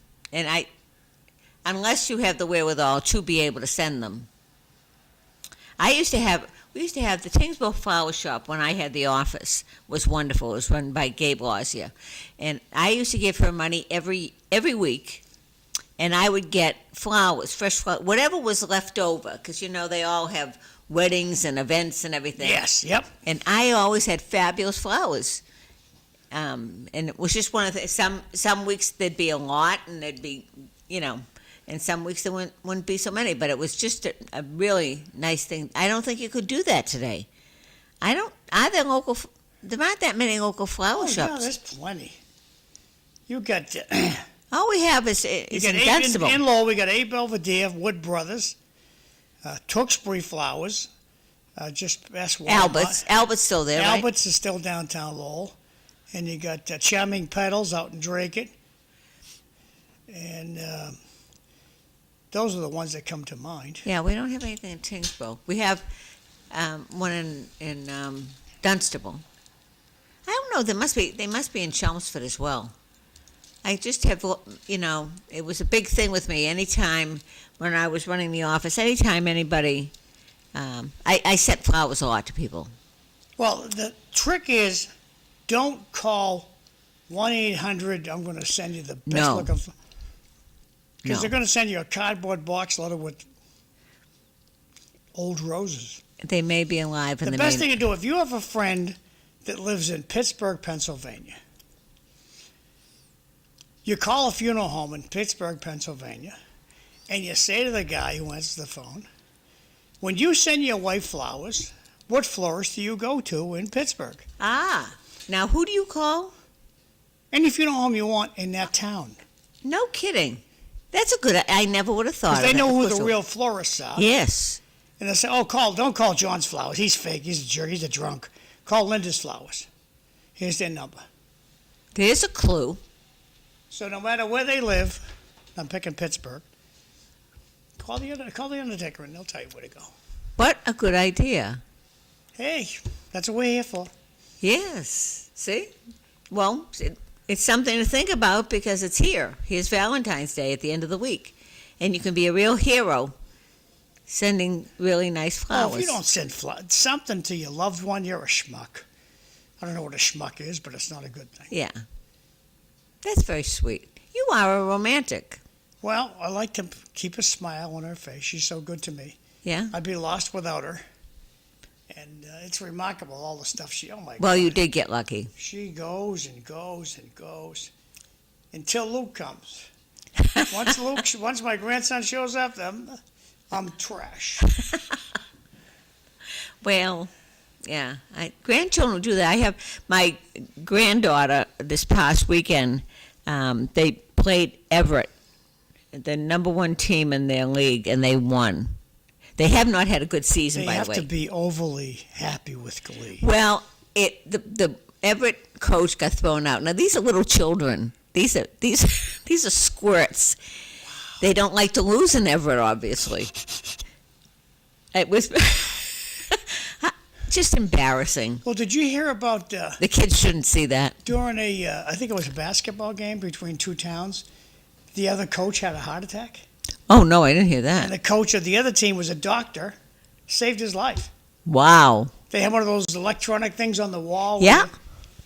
unless you have the wherewithal to be able to send them. We used to have the Tingsboro Flower Shop when I had the office. Was wonderful. It was run by Gabe Lausier, and I used to give her money every week, and I would get flowers, fresh flowers, whatever was left over, because they all have weddings and events and everything. Yes, yep. And I always had fabulous flowers. And it was just one of the, some weeks there'd be a lot and there'd be, and some weeks there wouldn't be so many, but it was just a really nice thing. I don't think you could do that today. There aren't that many local flower shops. No, there's plenty. You got... All we have is in Dunstable. In Lowell, we got 8 Belvedere, Wood Brothers, Tewksbury Flowers, just past Walmart. Albert's still there, right? Albert's is still downtown Lowell. And you got Charming Petals out in Dracut. And those are the ones that come to mind. Yeah, we don't have anything in Tingsboro. We have one in Dunstable. I don't know. They must be in Chelmsford as well. I just have, it was a big thing with me. Anytime when I was running the office, anytime anybody, I sent flowers a lot to people. Well, the trick is, don't call 1-800, I'm going to send you the best looking. Because they're going to send you a cardboard box loaded with old roses. They may be alive. The best thing to do, if you have a friend that lives in Pittsburgh, Pennsylvania, you call a funeral home in Pittsburgh, Pennsylvania, and you say to the guy who answers the phone, when you send your wife flowers, what florist do you go to in Pittsburgh? Ah, now who do you call? Any funeral home you want in that town. No kidding. That's a good, I never would have thought of that. Because they know who the real florists are. Yes. And they say, don't call John's Flowers. He's fake. He's a jerk. He's a drunk. Call Linda's Flowers. Here's their number. There's a clue. So no matter where they live, I'm picking Pittsburgh, call the undertaker and they'll tell you where to go. What a good idea. Hey, that's what we're here for. Yes. See? Well, it's something to think about because it's here. Here's Valentine's Day at the end of the week. And you can be a real hero sending really nice flowers. Oh, if you don't send something to your loved one, you're a schmuck. I don't know what a schmuck is, but it's not a good thing. Yeah. That's very sweet. You are a romantic. Well, I like to keep a smile on her face. She's so good to me. Yeah? I'd be lost without her. And it's remarkable, all the stuff oh my God. Well, you did get lucky. She goes and goes and goes until Luke comes. Once my grandson shows up, I'm trash. Well, yeah. Grandchildren do that. I have my granddaughter this past weekend. They played Everett, the number one team in their league, and they won. They have not had a good season, by the way. They have to be overly happy with Glee. Well, the Everett coach got thrown out. Now these are little children. These are squirts. Wow. They don't like to lose in Everett, obviously. It was just embarrassing. Well, did you hear about the kids shouldn't see that during I think it was a basketball game between two towns? The other coach had a heart attack. Oh no, I didn't hear that. And the coach of the other team was a doctor, saved his life. Wow. They had one of those electronic things on the wall. Yeah.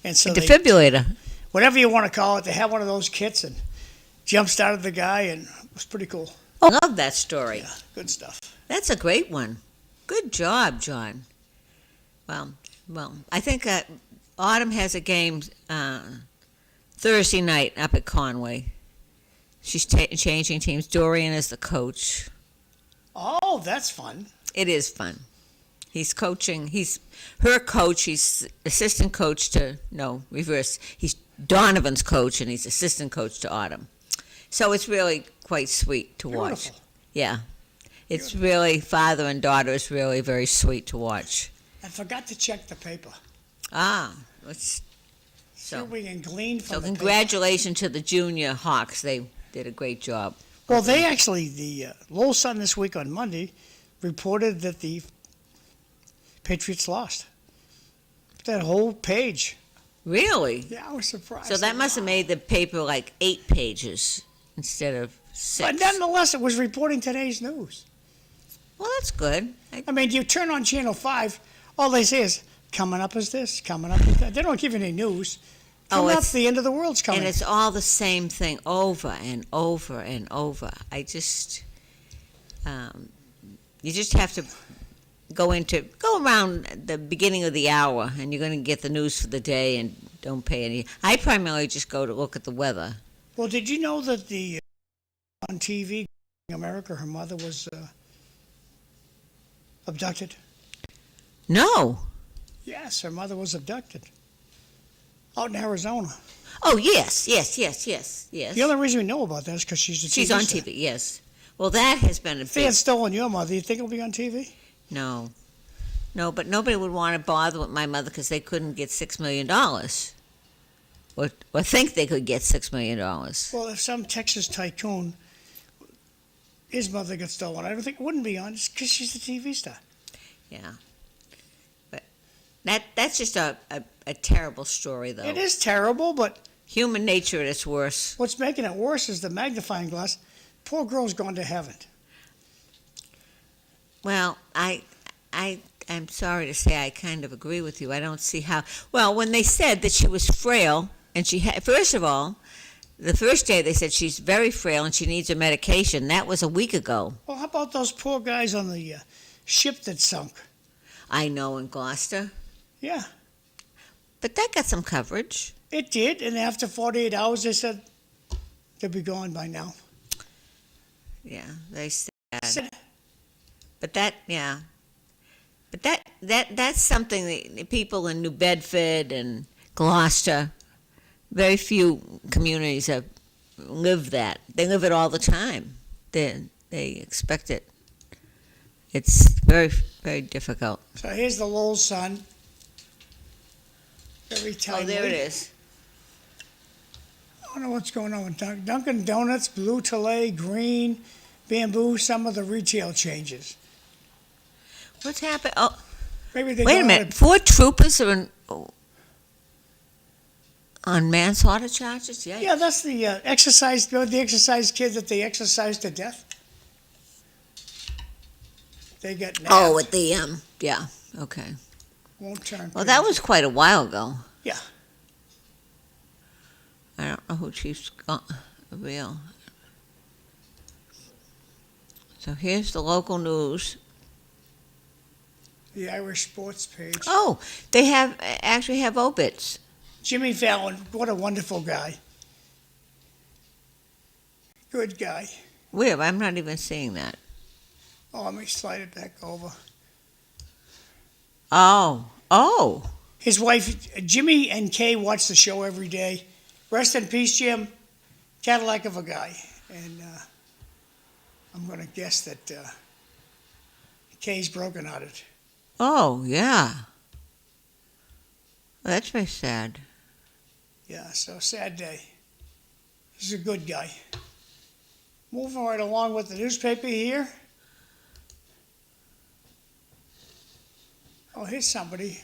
And so a defibrillator. Whatever you want to call it, they had one of those kits and jump-started the guy, and it was pretty cool. Oh, I love that story. Yeah, good stuff. That's a great one. Good job, John. Well, I think Autumn has a game Thursday night up at Conway. She's changing teams. Dorian is the coach. Oh, that's fun. It is fun. He's coaching. He's her coach. He's assistant coach to, reverse. He's Donovan's coach, and he's assistant coach to Autumn. So it's really quite sweet to watch. Beautiful. Yeah. It's really, father and daughter is really very sweet to watch. I forgot to check the paper. Let's. So we can glean from the congratulations to the junior Hawks. They did a great job. Well, they actually, the Lowell Sun this week on Monday reported that the Patriots lost. That whole page. Really? Yeah, I was surprised. So that must have made the paper like 8 pages instead of 6. But nonetheless, it was reporting today's news. Well, that's good. I mean, you turn on Channel 5, all they say is, coming up is this, coming up is that. They don't give you any news. Coming up, the end of the world's coming. And it's all the same thing over and over and over. You just have to go around the beginning of the hour, and you're going to get the news for the day, and don't pay any. I primarily just go to look at the weather. Well, did you know that on TV in America, her mother was abducted? No. Yes, her mother was abducted out in Arizona. Oh, yes. The only reason we know about that is because she's on star. TV, yes. Well, that has been a If they big... had stolen your mother, you think it'll be on TV? No, but nobody would want to bother with my mother because they couldn't get $6 million. Or think they could get $6 million. Well, if some Texas tycoon, his mother got stolen, I don't think it wouldn't be on because she's a TV star. Yeah. But that's just a terrible story, though. It is terrible, but Human nature at its worst. what's making it worse is the magnifying glass. Poor girl's gone to heaven. Well, I'm sorry to say I kind of agree with you. I don't see how. Well, when they said that she was frail, and she had, first of all, the first day they said she's very frail and she needs her medication. That was a week ago. Well, how about those poor guys on the ship that sunk? I know, in Gloucester. Yeah, But that got some coverage. it did, and after 48 hours, they said they'll be gone by now. Yeah, they said. Said- But that's something that people in New Bedford and Gloucester, very few communities have lived that. They live it all the time. They expect it. It's very, very difficult. So here's the Lowell Sun. Very timely. Oh, there it is. I don't know what's going on with Dunkin' Donuts, Blue Tolay, Green, Bamboo, some of the retail changes. What's happened? Oh, Maybe they wait a got minute. 4 troopers are on manslaughter charges? Yeah. Yeah, that's the exercise, the exercise kids that they exercised to death. They got nabbed. Oh, at the yeah. Okay. Won't turn. Well, that was quite a while ago. Yeah. I don't know who Chief's real. So here's the local news. The Irish Sports page. Oh, they actually have obits. Jimmy Fallon, what a wonderful guy. Good guy. Where? I'm not even seeing that. Oh, let me slide it back over. Oh. His wife, Jimmy and Kay, watch the show every day. Rest in peace, Jim. Cadillac of a guy. And I'm going to guess that Kay's broken on it. Oh, yeah. Well, that's very sad. Yeah, so sad day. He's a good guy. Moving right along with the newspaper here. Oh, here's somebody.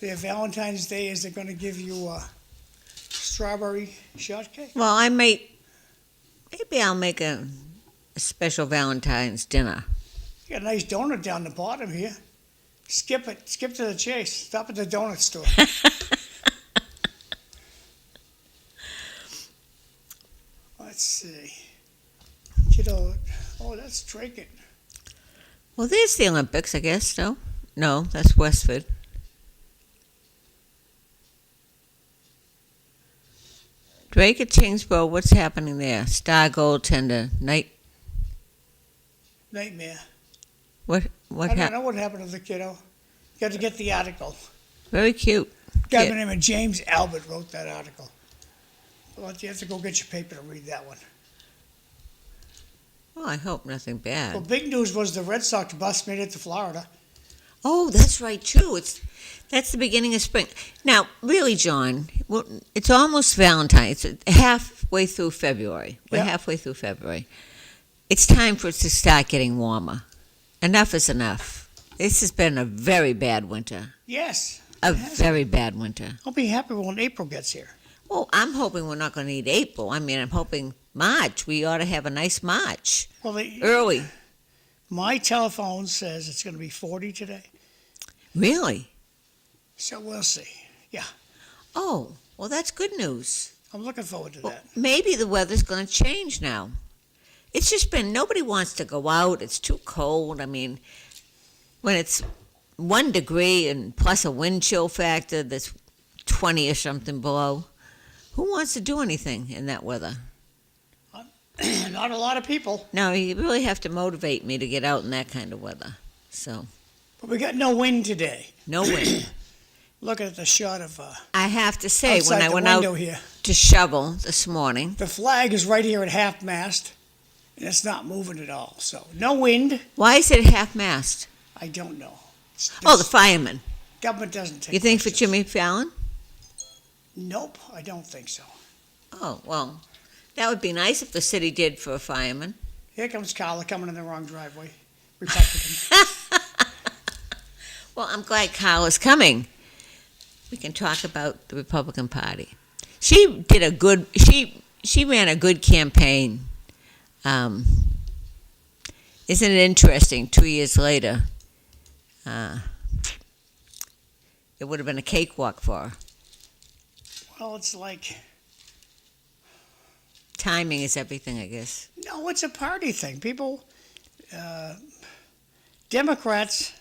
Their Valentine's Day is they're going to give you a strawberry shortcake. Well, maybe I'll make a special Valentine's dinner. You got a nice donut down the bottom here. Skip it. Skip to the chase. Stop at the donut store. Let's see. Kiddo. Oh, that's drinking. Well, there's the Olympics, I guess, no? No, that's Westford. Drake at Kingsborough, what's happening there? Star goaltender, Nightmare. What I don't happened? know what happened to the kiddo. Got to get the article. Very cute. Guy by kid. the name of James Albert wrote that article. Well, you have to go get your paper to read that one. Oh, I hope nothing Well, bad. big news was the Red Sox bus made it to Florida. Oh, that's right, too. That's the beginning of spring. Now, really, John, it's almost Valentine's. It's halfway through February. We're Yeah. halfway through February. It's time for it to start getting warmer. Enough is enough. This has been a very bad winter. Yes. A it has. very bad winter. I'll be happy when April gets here. Well, I'm hoping we're not going to need April. I mean, I'm hoping March. We ought to have a nice March. Well, Early. my telephone says it's going to be 40 today, Really? so we'll see. Yeah, Oh, well, that's good news. I'm looking forward to Well, that. maybe the weather's going to change now. It's just been, nobody wants to go out. It's too cold. I mean, when it's 1 degree and plus a wind chill factor that's 20 or something below, who wants to do anything in that weather? Not a lot of people. No, you really have to motivate me to get out in that kind of weather. So, But we got no wind today. no wind. Look at the shot of I have to say, outside when I the went window out here. to shovel this morning, The flag is right here at half mast, and it's not moving at all. So no wind. why is it half-mast? I don't know. Oh, the firemen. Government doesn't take. You think for questions. Jimmy Fallon? Nope, I don't think so. Oh, well, that would be nice if the city did for a fireman. Here comes Karla coming in the wrong driveway. Republican. Well, I'm glad Kyle is coming. We can talk about the Republican Party. She did a good, she ran a good campaign. Isn't it interesting, 2 years later, it would have been a cakewalk for her. Well, it's like, Timing is everything, I guess. no, it's a party thing. People, Democrats,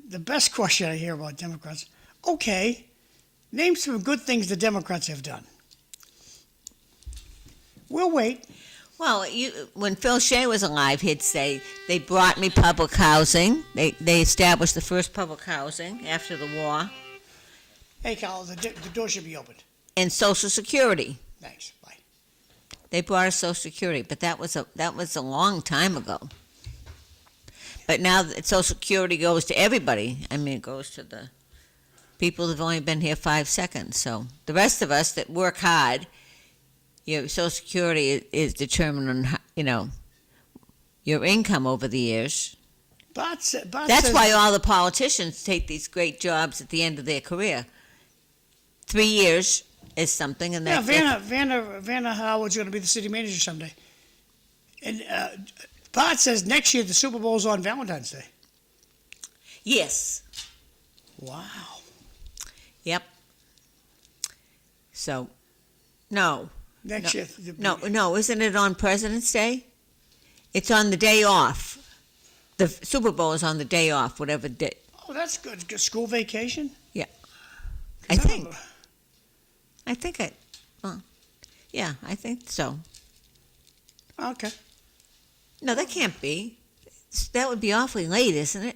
the best question I hear about Democrats, okay, name some good things the Democrats have done. We'll wait. Well, when Phil Shea was alive, he'd say, they brought me public housing. They established the first public housing after the war. Hey, Karla, the door should be opened. And Social Security. Thanks. Bye. They brought us Social Security, but that was a long time ago. But now that Social Security goes to everybody. I mean, it goes to the people that've only been here 5 seconds. So the rest of us that work hard, your Social Security is determined on, your income over the years. Bart That's says, why all the politicians take these great jobs at the end of their career. 3 years is something, and yeah, that's Vanna Howard's going to be the city manager someday. And Bart says next year the Super Bowl's on Valentine's Day. yes. Wow. Yep. So, no. Next year. No, isn't it on President's Day? It's on the day off. The Super Bowl is on the day off, whatever day. Oh, that's good. School vacation? I think. I think so. Okay. No, that can't be. That would be awfully late, isn't it?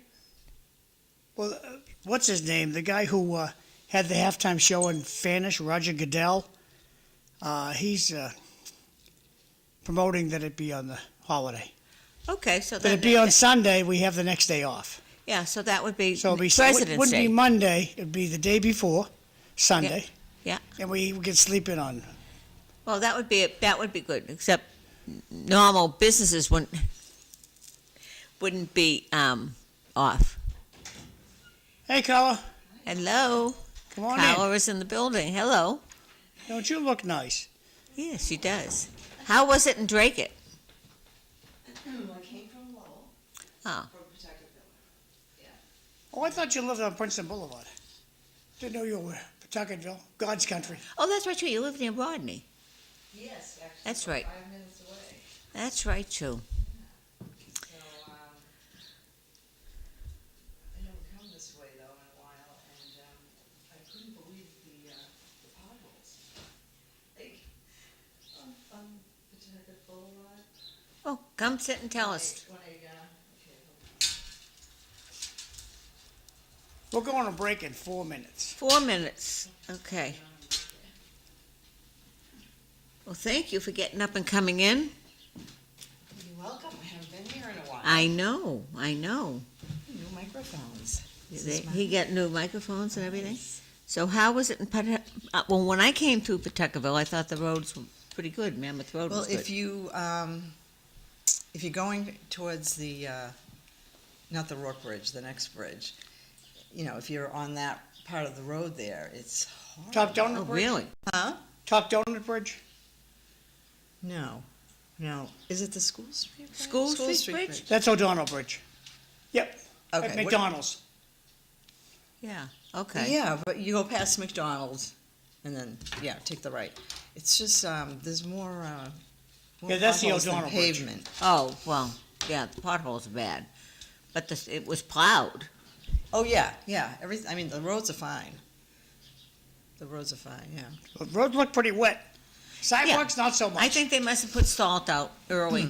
Well, what's his name? The guy who had the halftime show in Fanish, Roger Goodell. He's promoting that it be on the holiday. Okay, so That it be on Sunday, we have the next day off. Yeah, so that would be So it'd be, President's wouldn't Day. be Monday, it'd be the day before, Sunday. Yeah. And we could sleep in on. Well, that would be good. Except normal businesses wouldn't be off. Hey, Karla, Hello, come on Carla is in the building. Hello. in. Don't you look nice? Yes, she does. How was it in Drake? I came from Lowell, Oh, from Pawtuckettville. Yeah. Oh, I thought you lived on Princeton Boulevard. Didn't know you were Pawtuckettville, God's country. oh, that's right too. You live near Rodney. Yes, actually. That's right. 5 minutes away. That's right too. So, I haven't come this way though in a while, and I couldn't believe the potholes. Like, on Pawtucket Boulevard. Oh, come sit and tell us. Okay. We'll go on a break in 4 minutes. 4 minutes. Okay. Well, thank you for getting up and coming in. You're welcome. I haven't been here in a while. I know. New microphones. He got new microphones and everything. So how was it in well, when I came through Pawtuckettville, I thought the roads were pretty good. Mammoth Road Well, was good. if you're going towards the, not the Rourke Bridge, the next bridge, if you're on that part of the road there, it's horrible. Top Donut Oh, Bridge? really? Huh? Top Donut Bridge? No. Is it the School Street Bridge? School Street Bridge? That's O'Donnell Bridge. Yep. Okay. At McDonald's. Yeah. Okay. Yeah, but you go past McDonald's and then, take the right. It's just, there's more Yeah, that's the potholes than O'Donnell Bridge. pavement. Oh, well, yeah, the potholes are bad. but it was plowed. Oh, yeah, yeah, I mean, the roads are fine. The roads are fine, yeah. The roads look pretty wet. Sidewalks, not so much. I think they must have put salt out early,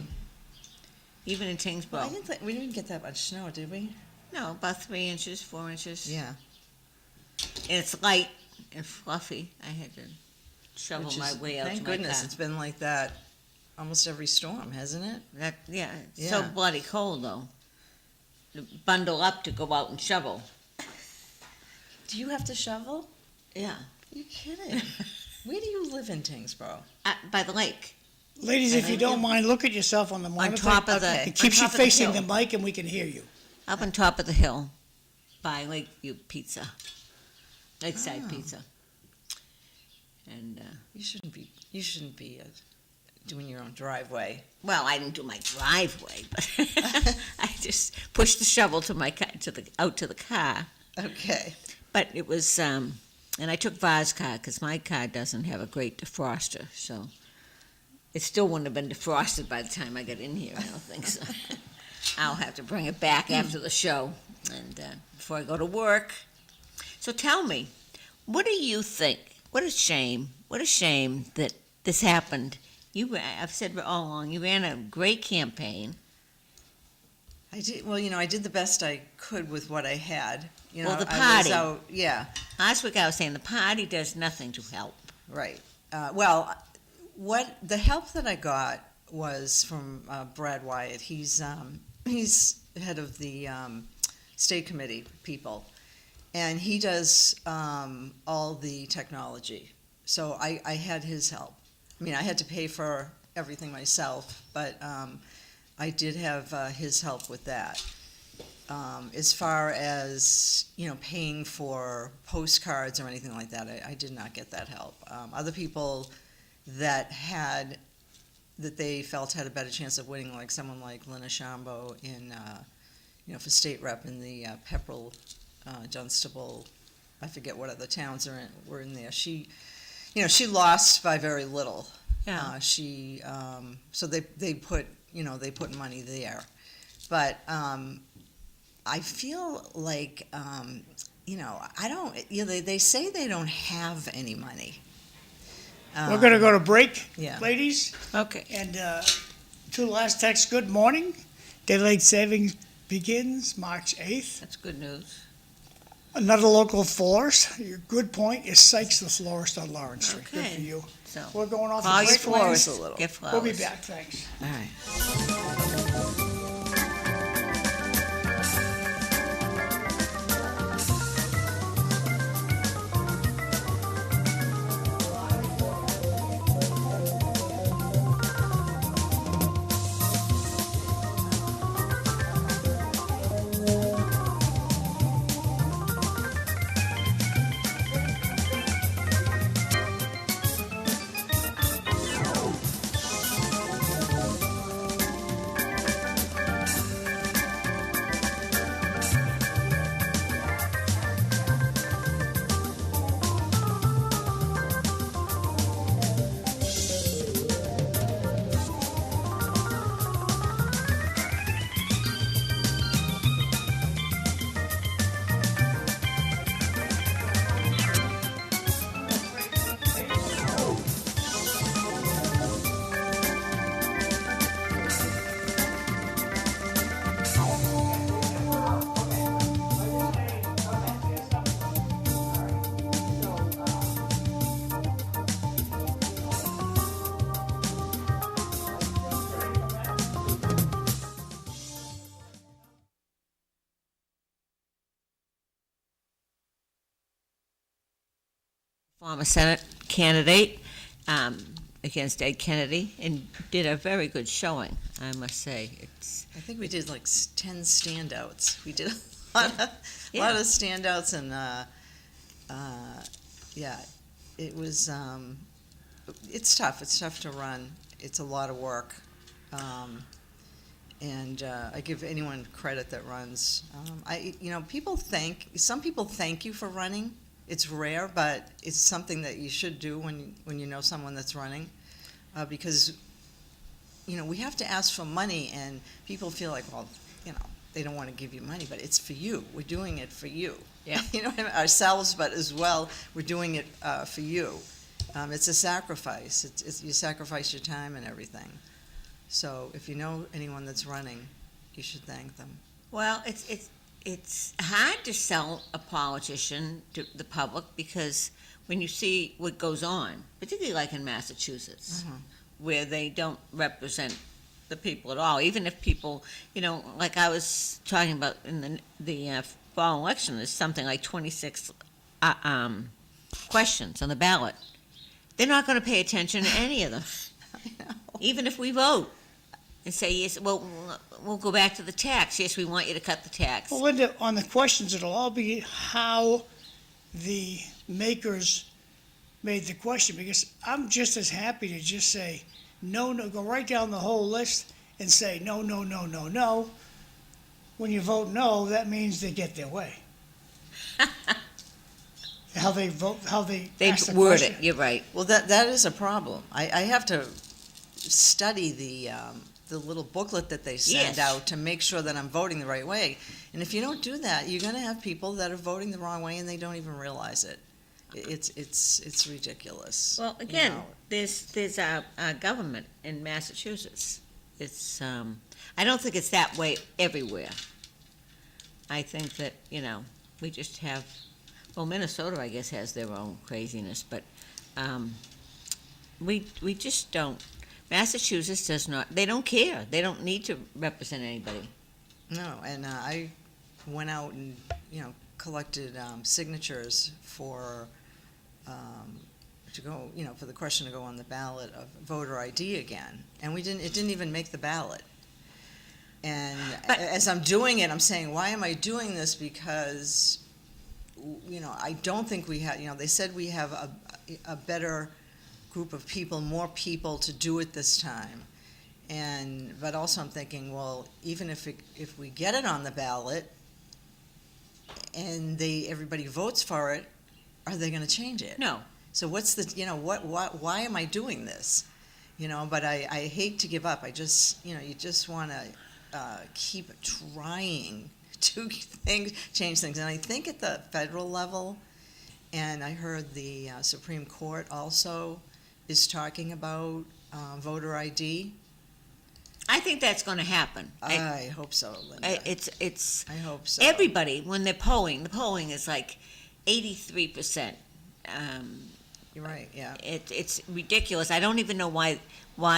even in Tingsboro. Well, we didn't get that much snow, did we? No, about 3 inches, 4 inches. Yeah. And it's light and fluffy. I had to shovel Which my is- way out to Thank my goodness, car. it's been like that almost every storm, hasn't it? It's so Yeah. bloody cold though. To bundle up to go out and shovel. Do you have to shovel? Yeah. Are you kidding? Where do you live in Tingsboro? By the lake. Ladies, if you don't mind, look at yourself on the monitor. top of the- Okay. It on keeps you top of the facing hill. the mic and we can hear you. Up on top of the hill by Lakeview Pizza. Lakeside Oh. Pizza. And, You shouldn't be doing your own driveway. well, I didn't do my driveway, but I just pushed the shovel to my car, out to the car. Okay. But it was, and I took Va's car because my car doesn't have a great defroster, so it still wouldn't have been defrosted by the time I got in here. I don't think so. I'll have to bring it back after the show and before I go to work. So tell me, what do you think? What a shame! What a shame that this happened. I've said all along, you ran a great campaign. I did, well, I did the best I could with what I had. Well, the I was party. out, yeah, Last week I was saying the party does nothing to help. right. Well, the help that I got was from Brad Wyatt. He's head of the state committee people, and he does all the technology. So I had his help. I mean, I had to pay for everything myself, but I did have his help with that. As far as, paying for postcards or anything like that, I did not get that help. Other people that they felt had a better chance of winning, like someone like Lena Shambo for state rep in the Pepperell, Dunstable, I forget what other towns were in there. She lost by very little. Yeah. So they put money there, but I feel like I don't. They say they don't have any money. We're gonna go to break, Yeah. ladies. Okay. And two last texts, good morning. Daylight savings begins March 8th. That's good news. Another local florist, your good point, is Sykes the Florist on Lawrence Street. Good Okay. for you. So, We're going off call the your break, florist ladies. a little. Get flowers. We'll be back, thanks. All right. Former Senate candidate against Ed Kennedy, and did a very good showing, I must say. I think we did like 10 standouts. We did a lot of standouts, and it was. It's tough. It's tough to run. It's a lot of work, and I give anyone credit that runs. Some people thank you for running. It's rare, but it's something that you should do when you know someone that's running, because we have to ask for money, and people feel like, well, they don't want to give you money, but it's for you. We're doing it for you. Yeah. You know what I mean? Ourselves, but as well, we're doing it for you. It's a sacrifice. You sacrifice your time and everything. So if you know anyone that's running, you should thank them. Well, it's hard to sell a politician to the public because when you see what goes on, particularly like in Massachusetts, where they don't represent the people at all, even if people, like I was talking about in the fall election, there's something like 26 questions on the ballot. They're not going to pay attention to any of them, I know. even if we vote and say, yes, well, we'll go back to the tax. Yes, we want you to cut the tax. Well, Linda, on the questions, it'll all be how the makers made the question, because I'm just as happy to just say, no, go right down the whole list and say, no, no, no, no, no. When you vote no, that means they get their way. How they vote, how they ask the word question. it. You're right. Well, that is a problem. I have to study the little booklet that they send Yes. out to make sure that I'm voting the right way. And if you don't do that, you're going to have people that are voting the wrong way and they don't even realize it. It's ridiculous. Well, again, there's a government in Massachusetts. It's I don't think it's that way everywhere. I think that we just have. Well, Minnesota, I guess, has their own craziness, but we just don't. Massachusetts does not. They don't care. They don't need to represent anybody. No, and I went out and collected signatures for to go for the question to go on the ballot of voter ID again, and it didn't even make the ballot. And as I'm doing it, I'm saying, why am I doing this? Because I don't think we have. They said we have a better group of people, more people to do it this time. But also I'm thinking, well, even if we get it on the ballot and everybody votes for it, are they going to change it? No. So what's why am I doing this? But I hate to give up. I just, you just want to keep trying to change things. And I think at the federal level, and I heard the Supreme Court also is talking about voter ID. I think that's going to happen. I hope so, Linda. It's. I hope so. Everybody, when they're polling, the polling is like 83%. You're right. Yeah. It's ridiculous. I don't even know why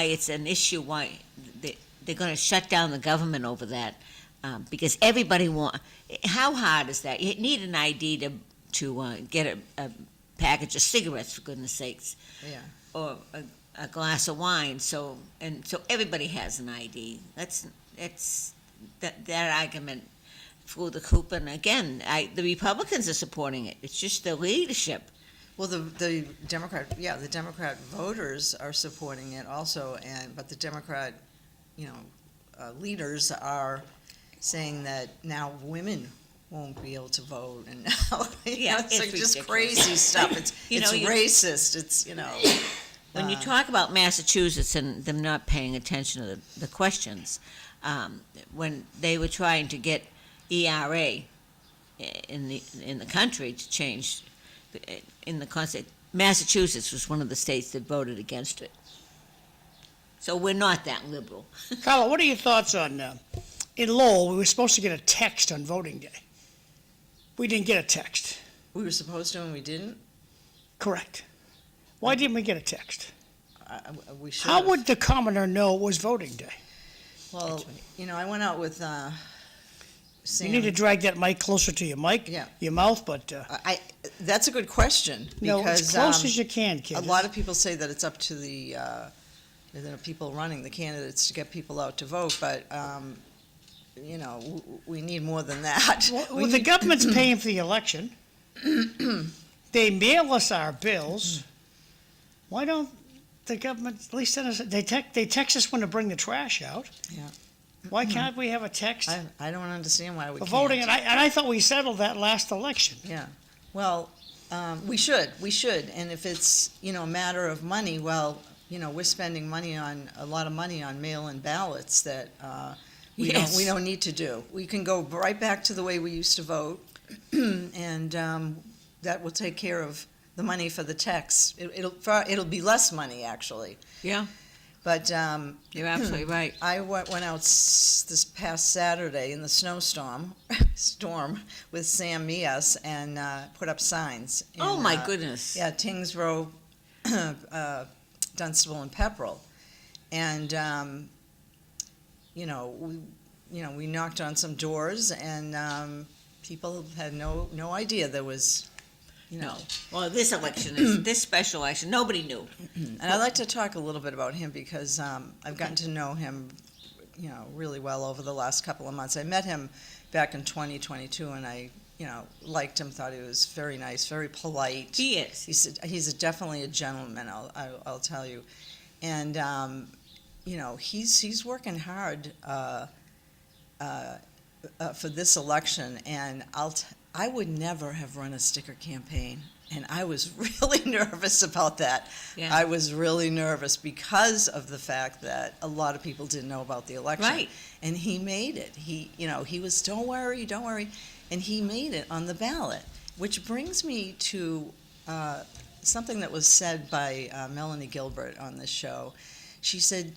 it's an issue. Why they're going to shut down the government over that? Because everybody How hard is that? You need an ID to get a package of cigarettes, for goodness sakes. Yeah. Or a glass of wine. So everybody has an ID. That argument flew the coop. And again, the Republicans are supporting it. It's just the leadership. Well, the Democrat voters are supporting it also, but the Democrat, leaders are saying that now women won't be able to vote, and now it's like just ridiculous. Crazy stuff. It's racist. It's When you talk about Massachusetts and them not paying attention to the questions, when they were trying to get ERA in the country to change in the concept, Massachusetts was one of the states that voted against it. So we're not that liberal. Karla, what are your thoughts on, in Lowell, we were supposed to get a text on voting day. We didn't get a text. We were supposed to and we didn't? Correct. Why didn't we get a text? We should. How would the commoner know it was voting day? Well, I went out with Sam. You need to drag that mic closer to your your mouth, but that's a good question. no, Because, as close as you can, kid. A lot of people say that it's up to the people running, the candidates, to get people out to vote, but we need more than that. Well, the government's paying for the election. They mail us our bills. Why don't the government at least send us? They text us when to bring the trash out. Yeah. Why can't we have a text I don't understand why we for can't. voting? And I thought we settled that last election. Yeah. Well, we should, and if it's a matter of money, well, we're spending a lot of money on mail-in ballots that Yes. We don't need to do. We can go right back to the way we used to vote, and that will take care of the money for the techs. It'll be less money, actually. Yeah, But you're absolutely right. I went out this past Saturday in the storm with Sam Mias and put up signs. Oh, my goodness. Yeah, Tingsboro, Dunstable, and Pepperell, and we knocked on some doors, and people had no idea there was. No. Well, this election, this special election, nobody knew. And I'd like to talk a little bit about him because I've gotten to know him, really well over the last couple of months. I met him back in 2022, and I, liked him. Thought he was very nice, very polite. He is. He's definitely a gentleman. I'll tell you, and he's working hard for this election, and I would never have run a sticker campaign, and I was really nervous about that. Yeah. I was really nervous because of the fact that a lot of people didn't know about the election. Right. And he made it. He was, don't worry, and he made it on the ballot, which brings me to something that was said by Melanie Gilbert on this show. She said,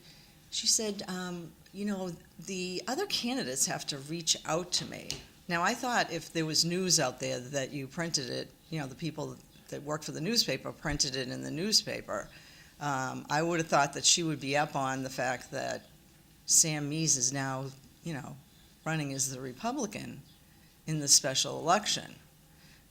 the other candidates have to reach out to me. Now, I thought if there was news out there that you printed it, the people that work for the newspaper printed it in the newspaper, I would have thought that she would be up on the fact that Sam Mies is now, running as the Republican in the special election.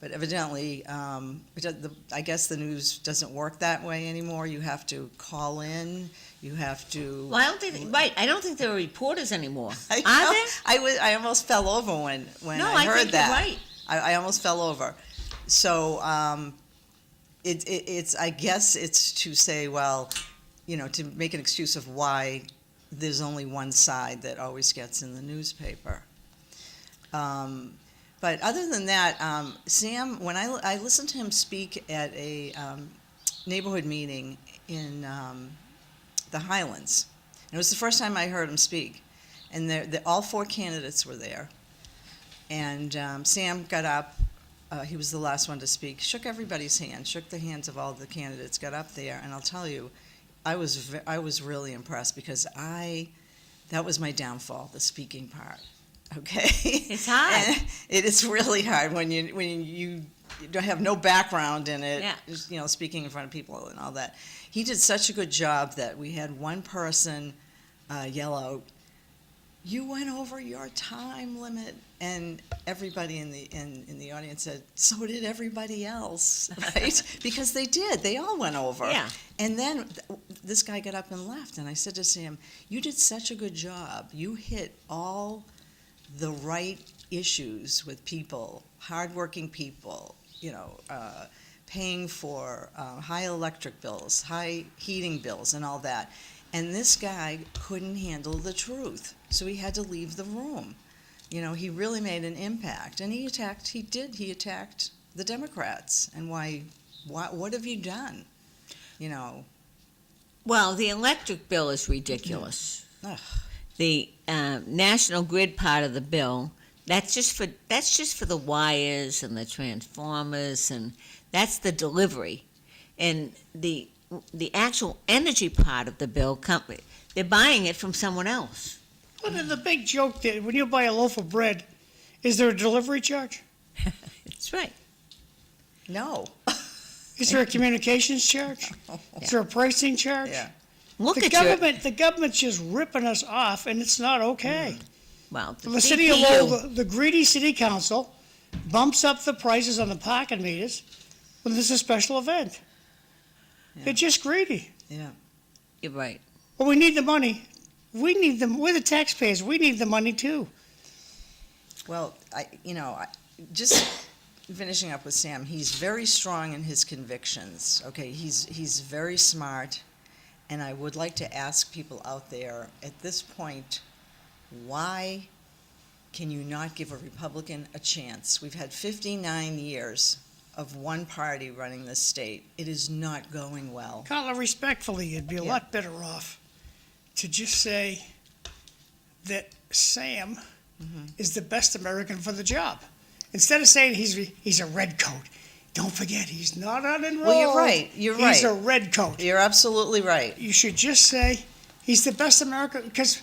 But evidently, I guess the news doesn't work that way anymore. You have to call in. You have to. Well, I don't think, right, I don't think there are reporters anymore. Are there? I almost fell over when No, I heard think that. you're right. I almost fell over. So it's I guess it's to say, well, to make an excuse of why there's only one side that always gets in the newspaper. But other than that, Sam, when I listened to him speak at a neighborhood meeting in the Highlands, and it was the first time I heard him speak, and all four candidates were there, and Sam got up. He was the last one to speak, shook everybody's hand, shook the hands of all the candidates, got up there, and I'll tell you, I was really impressed because that was my downfall, the speaking part. Okay, It's hard. And it is really hard when you don't have no background in it. Yeah. Just, speaking in front of people and all that. He did such a good job that we had one person yell out, "You went over your time limit," and everybody in the audience said, "So did everybody else," right? Because they did. They all went over. Yeah. And then this guy got up and left, and I said to Sam, "You did such a good job. You hit all the right issues with people, hardworking people, paying for high electric bills, high heating bills, and all that." And this guy couldn't handle the truth, so he had to leave the room. He really made an impact, and he attacked the Democrats. And what have you done? Well, the electric bill is ridiculous. Ugh. The national grid part of the bill, that's just for the wires and the transformers, and that's the delivery. And the actual energy part of the bill, they're buying it from someone else. But the big joke that when you buy a loaf of bread, is there a delivery charge? That's right. No. Is there a communications charge? Is there a pricing charge? Yeah. Look The at the government's just ripping us off, and it's not okay. Well, The city of DPU Lowell, the greedy city council bumps up the prices on the parking meters when there's a special event. Yeah. They're just greedy. Yeah. You're right. Well, we need the money. We're the taxpayers. We need the money too. Well, just finishing up with Sam, he's very strong in his convictions. Okay, he's very smart, and I would like to ask people out there at this point, why can you not give a Republican a chance? We've had 59 years of one party running this state. It is not going well. Karla, respectfully, you'd be a Yeah. lot better off to just say that Sam is the best American for the job. Instead of saying he's a red coat, don't forget he's not unenrolled. Well, you're right. You're right. He's a red coat. You're absolutely right. You should just say he's the best American, because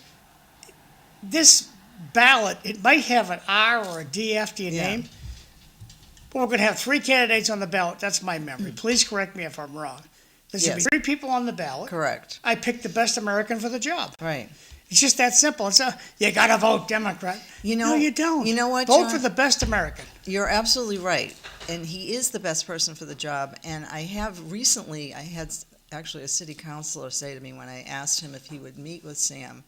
this ballot, it might have an R or a D after your name, but we're going to have 3 candidates on the ballot. That's my memory. Please correct me if I'm wrong. There's going to be 3 people on the ballot. Correct. I picked the best American for the job. Right. It's just that simple. It's you got to vote Democrat. No, you don't. You know what, Vote John? for the best American. You're absolutely right. And he is the best person for the job. And I had actually a city councilor say to me when I asked him if he would meet with Sam,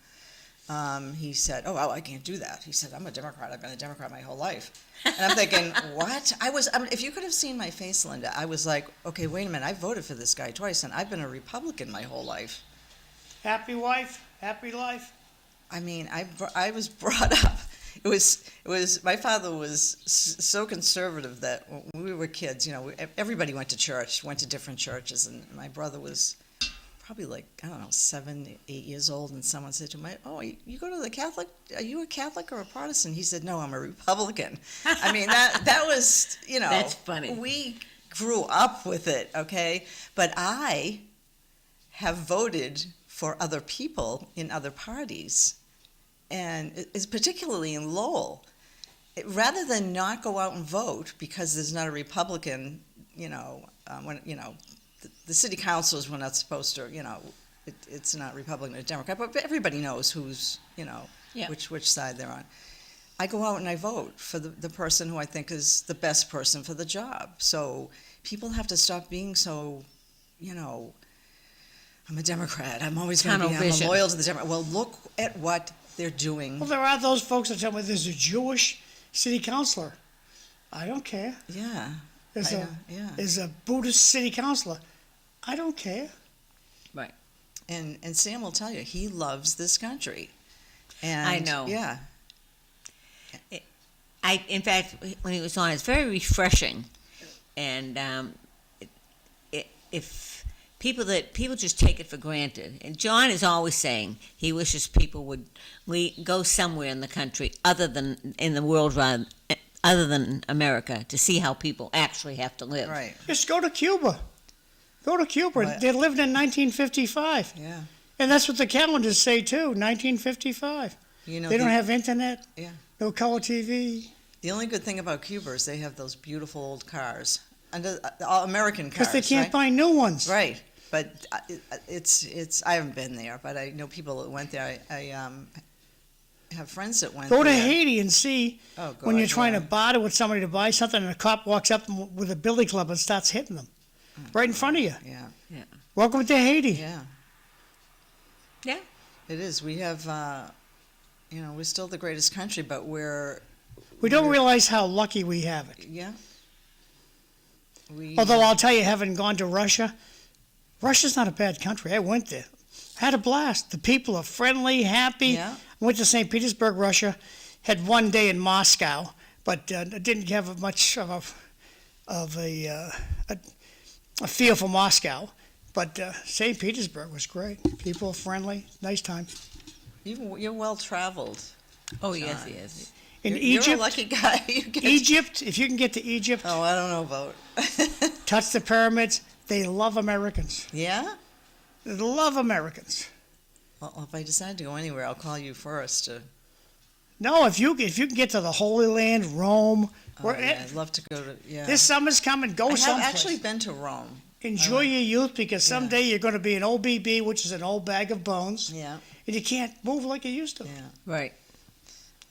he said, "Oh, well, I can't do that." He said, "I'm a Democrat. I've been a Democrat my whole life." And I'm thinking, what? If you could have seen my face, Linda, I was like, okay, wait a minute. I voted for this guy twice, and I've been a Republican my whole life. Happy wife, happy life. I mean, I was brought up. It was my father was so conservative that when we were kids, everybody went to church, went to different churches, and my brother was probably like, I don't know, 7, 8 years old, and someone said to him, "Oh, you go to the Catholic? Are you a Catholic or a Protestant?" He said, "No, I'm a Republican." I mean, that was, That's funny. We grew up with it, okay? But I have voted for other people in other parties, and it's particularly in Lowell. Rather than not go out and vote because there's not a Republican, the city councilors were not supposed to, it's not Republican or Democrat, but everybody knows who's, which side they're on. I go out and I vote for the person who I think is the best person for the job. So people have to stop being so, I'm a Democrat. I'm always going to be I'm loyal to the Democrat. Well, look at what they're doing. Well, there are those folks that tell me there's a Jewish city councilor. I don't care. Yeah. There's a Buddhist city councilor. I don't care. Right. And Sam will tell you, he loves this country. And I know. Yeah. In fact, when he was on, it's very refreshing. And if people just take it for granted. And John is always saying he wishes people would go somewhere in the country other than in the world, other than America, to see how people actually have to live. Right. Just go to Cuba. Go to Cuba. Right. They lived in 1955. Yeah. And that's what the calendars say, too, 1955. They don't have internet, no color TV. The only good thing about Cuba is they have those beautiful old cars, all American cars. Because they can't buy new ones. Right. But it's. I haven't been there, but I know people that went there. I have friends that went there. Go to Haiti and see when you're trying to to barter with somebody to buy something and a cop walks up with a billy club and starts hitting them right in front of you. Yeah. Yeah. Welcome to Haiti. Yeah. Yeah. It is. We have, we're still the greatest country, but We don't realize how lucky we have it. Yeah. Although I'll tell you, having gone to Russia, Russia's not a bad country. I went there. Had a blast. The people are friendly, happy. Yeah. I went to St. Petersburg, Russia. Had one day in Moscow, but didn't have much of a feel for Moscow. But St. Petersburg was great. People are friendly. Nice time. You're well traveled. Oh, yes, yes. In You're Egypt, a lucky guy. Egypt, if you can get to Egypt, Oh, I don't know about. touch the pyramids, they love Americans. Yeah? They love Americans. Well, if I decide to go anywhere, I'll call you first. No, if you can get to the Holy Land, Rome, I'd love to go to. Yeah. this summer's coming, go I have someplace. actually been to Rome. Enjoy your youth, because someday you're going to be an OBB, which is an old bag of bones, Yeah. and you can't move like you used to. Yeah. Right.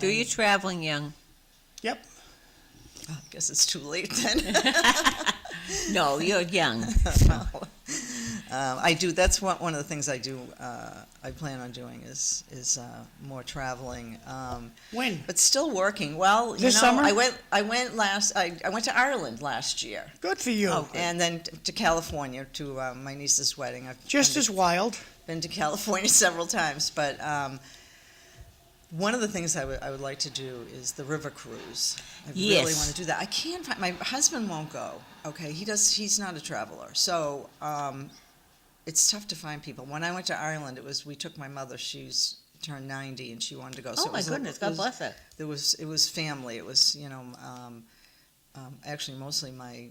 Do your traveling young. Yep. Oh, I guess it's too late then. No, you're young. I do. That's one of the things I do. I plan on doing is more traveling. When? But still working. Well, This summer? I went I went to Ireland last year, Good for you. and then to California to my niece's wedding. I've Just as wild. been to California several times, but one of the things I would like to do is the river cruise. I really Yes. want to do that. I can't find, my husband won't go. Okay, he's not a traveler, so it's tough to find people. When I went to Ireland, we took my mother. She's turned 90, and she wanted to go. Oh, my goodness, God bless her. It was family. It was, actually mostly my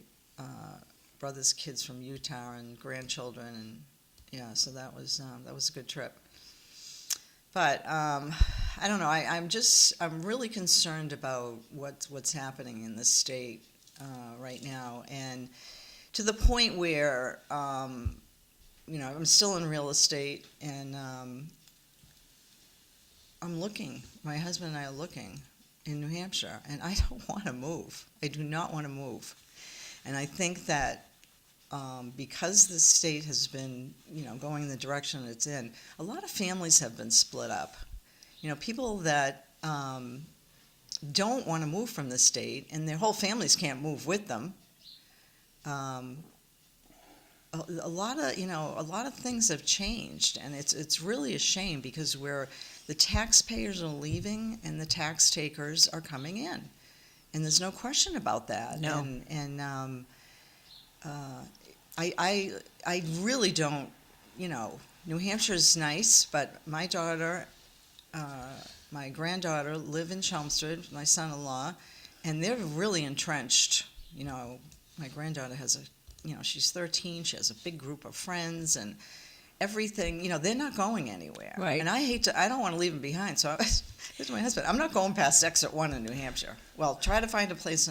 brother's kids from Utah and grandchildren, and yeah, so that was a good trip. But I don't know. I'm really concerned about what's happening in the state right now, and to the point where I'm still in real estate, and I'm looking. My husband and I are looking in New Hampshire, and I don't want to move. I do not want to move, and I think that because the state has been, going in the direction it's in, a lot of families have been split up. People that don't want to move from the state, and their whole families can't move with them. A lot of things have changed, and it's really a shame, because the taxpayers are leaving and the tax takers are coming in, and there's no question about that. No. And I really don't. New Hampshire's nice, but my daughter, my granddaughter live in Chelmsford, my son-in-law, and they're really entrenched. My granddaughter has she's 13, she has a big group of friends and everything, they're not going anywhere. Right. And I don't want to leave them behind. So I said to my husband, I'm not going past exit 1 in New Hampshire. Well, try to find a place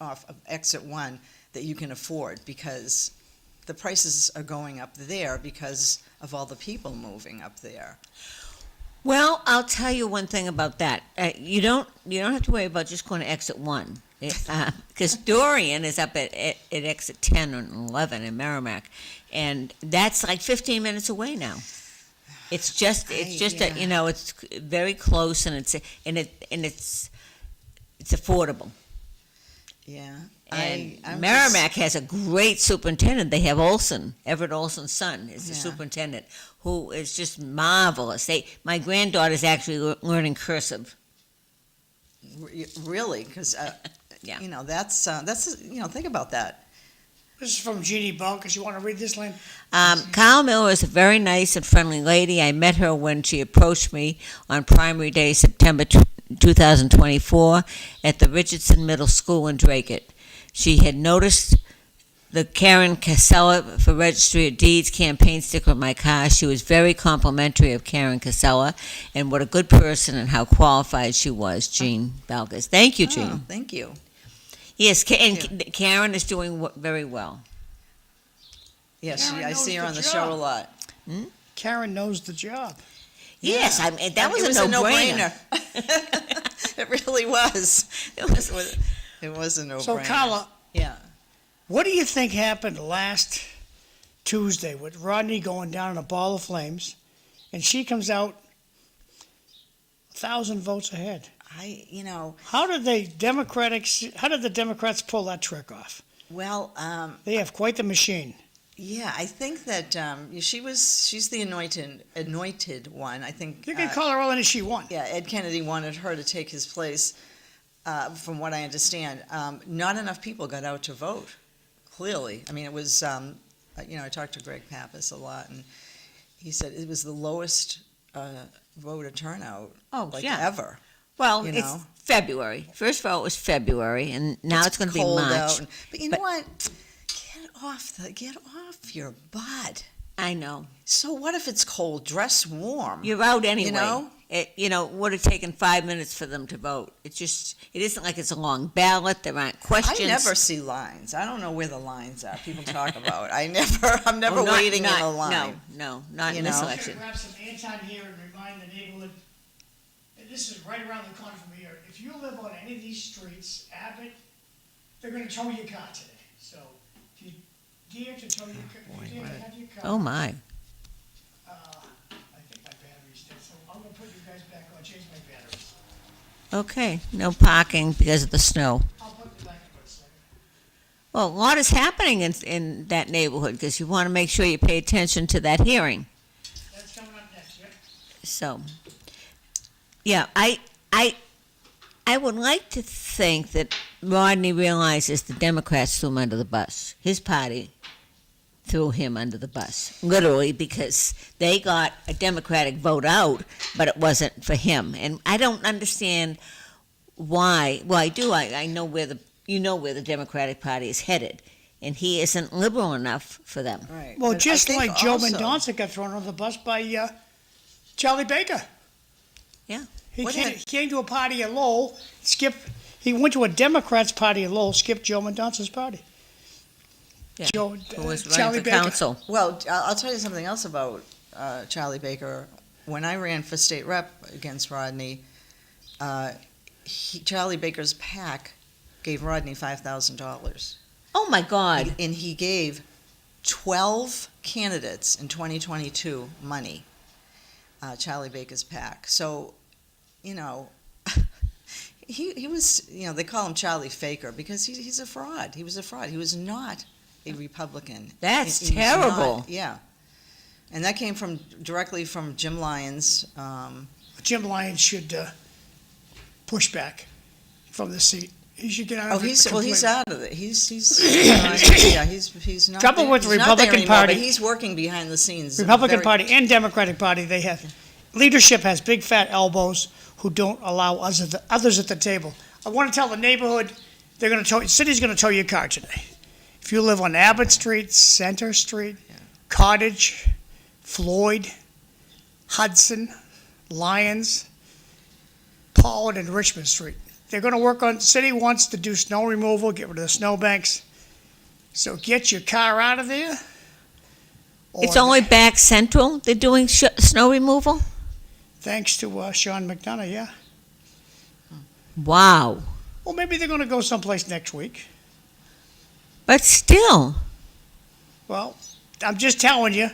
off of exit 1 that you can afford, because the prices are going up there because of all the people moving up there. Well, I'll tell you one thing about that. You don't have to worry about just going to exit 1. Because Dorian is up at exit 10 and 11 in Merrimack, and that's like 15 minutes away now. It's just it's very close, and it's affordable. Yeah. And Merrimack has a great superintendent. They have Everett Olson's son is the superintendent, who is just marvelous. My granddaughter's actually learning cursive. Really? Because Yeah. that's think about that. This is from Jeannie Bunkers. You want to read this, Lynn? Karla Miller is a very nice and friendly lady. I met her when she approached me on Primary Day, September 2024, at the Richardson Middle School in Dracut. She had noticed the Karen Casella for Registry of Deeds campaign sticker on my car. She was very complimentary of Karen Casella and what a good person and how qualified she was, Jean Balgas. Thank you, Jean. Oh, thank you. Yes, and Karen is doing very well. Yes, Karen I knows see her the on the job. show a lot. Karen knows the job. Yes, Yeah. that was a no-brainer. It really was. It was a no-brainer. So, Karla, Yeah. what do you think happened last Tuesday with Rodney going down in a ball of flames, and she comes out 1,000 votes ahead? How did the Democrats pull that trick off? Well, They have quite the machine. yeah, I think that she's the anointed one. I think You can call her all in as she won. yeah, Ed Kennedy wanted her to take his place. From what I understand, not enough people got out to vote. Clearly, I mean, it was. I talked to Greg Pappas a lot, and he said it was the lowest voter turnout ever. Well, You it's know? February. First of all, it was February, and now it's going to be cold March. out, but you know what? Get off your butt. I know. So what if it's cold? Dress warm. You're out anyway. know? It would have taken 5 minutes for them to vote. It isn't like it's a long ballot. There aren't questions. I never see lines. I don't know where the lines are. People talk about. I'm never Oh, waiting in a line. No, not You in this know? I'm election. going to grab some Anton here and remind the neighborhood, and this is right around the corner from here. If you live on any of these streets, Abbott, they're going to tow your car today. So if you dare to tow your car, if you dare to have your car. Oh, my. I think my battery's dead, so I'm going to put you guys back on, change my batteries. Okay, no parking because of the snow. I'll put you back in a second. Well, a lot is happening in that neighborhood because you want to make sure you pay attention to that hearing. That's coming up next, yep. So, yeah, I would like to think that Rodney realizes the Democrats threw him under the bus. His party threw him under the bus, literally, because they got a Democratic vote out, but it wasn't for him. And I don't understand why. Well, I do. I know where the Democratic Party is headed, and he isn't liberal enough for them. Right. Well, But I just think like Joe also- Mendonça got thrown under the bus by Charlie Baker. Yeah. He What came to a party at Lowell, he went to a Democrats party at Lowell, skipped Joe Mendonca's party. Yeah. Joe, Who was Charlie running for Baker. council? Well, I'll tell you something else about Charlie Baker. When I ran for state rep against Rodney, Charlie Baker's PAC gave Rodney $5,000. Oh, my God. And he gave 12 candidates in 2022 money, Charlie Baker's PAC. So, you know, he was, you know, they call him Charlie Faker because he's a fraud. He was a fraud. He was not a Republican. That's He was terrible. not- yeah. And that came directly from Jim Lyons. Jim Lyons should push back from the seat. He should get out Oh, of it he's completely. out of it. He's yeah, he's not. Trouble there. with the He's not there Republican anymore, Party- but he's working behind the scenes. Republican very- Party and Democratic Party, they have, leadership has big fat elbows who don't allow others at the table. I want to tell the neighborhood, city's going to tow your car today. If you live on Abbott Street, Center Street, Cottage, Floyd, Hudson, Lyons, Pollard, and Richmond Street. They're going to work on, city wants to do snow removal, get rid of the snowbanks. So get your car out of there. It's or- only back central they're doing snow removal? Thanks to Sean McDonough, yeah. Wow. Well, maybe they're going to go someplace next week. But still. Well, I'm just telling you.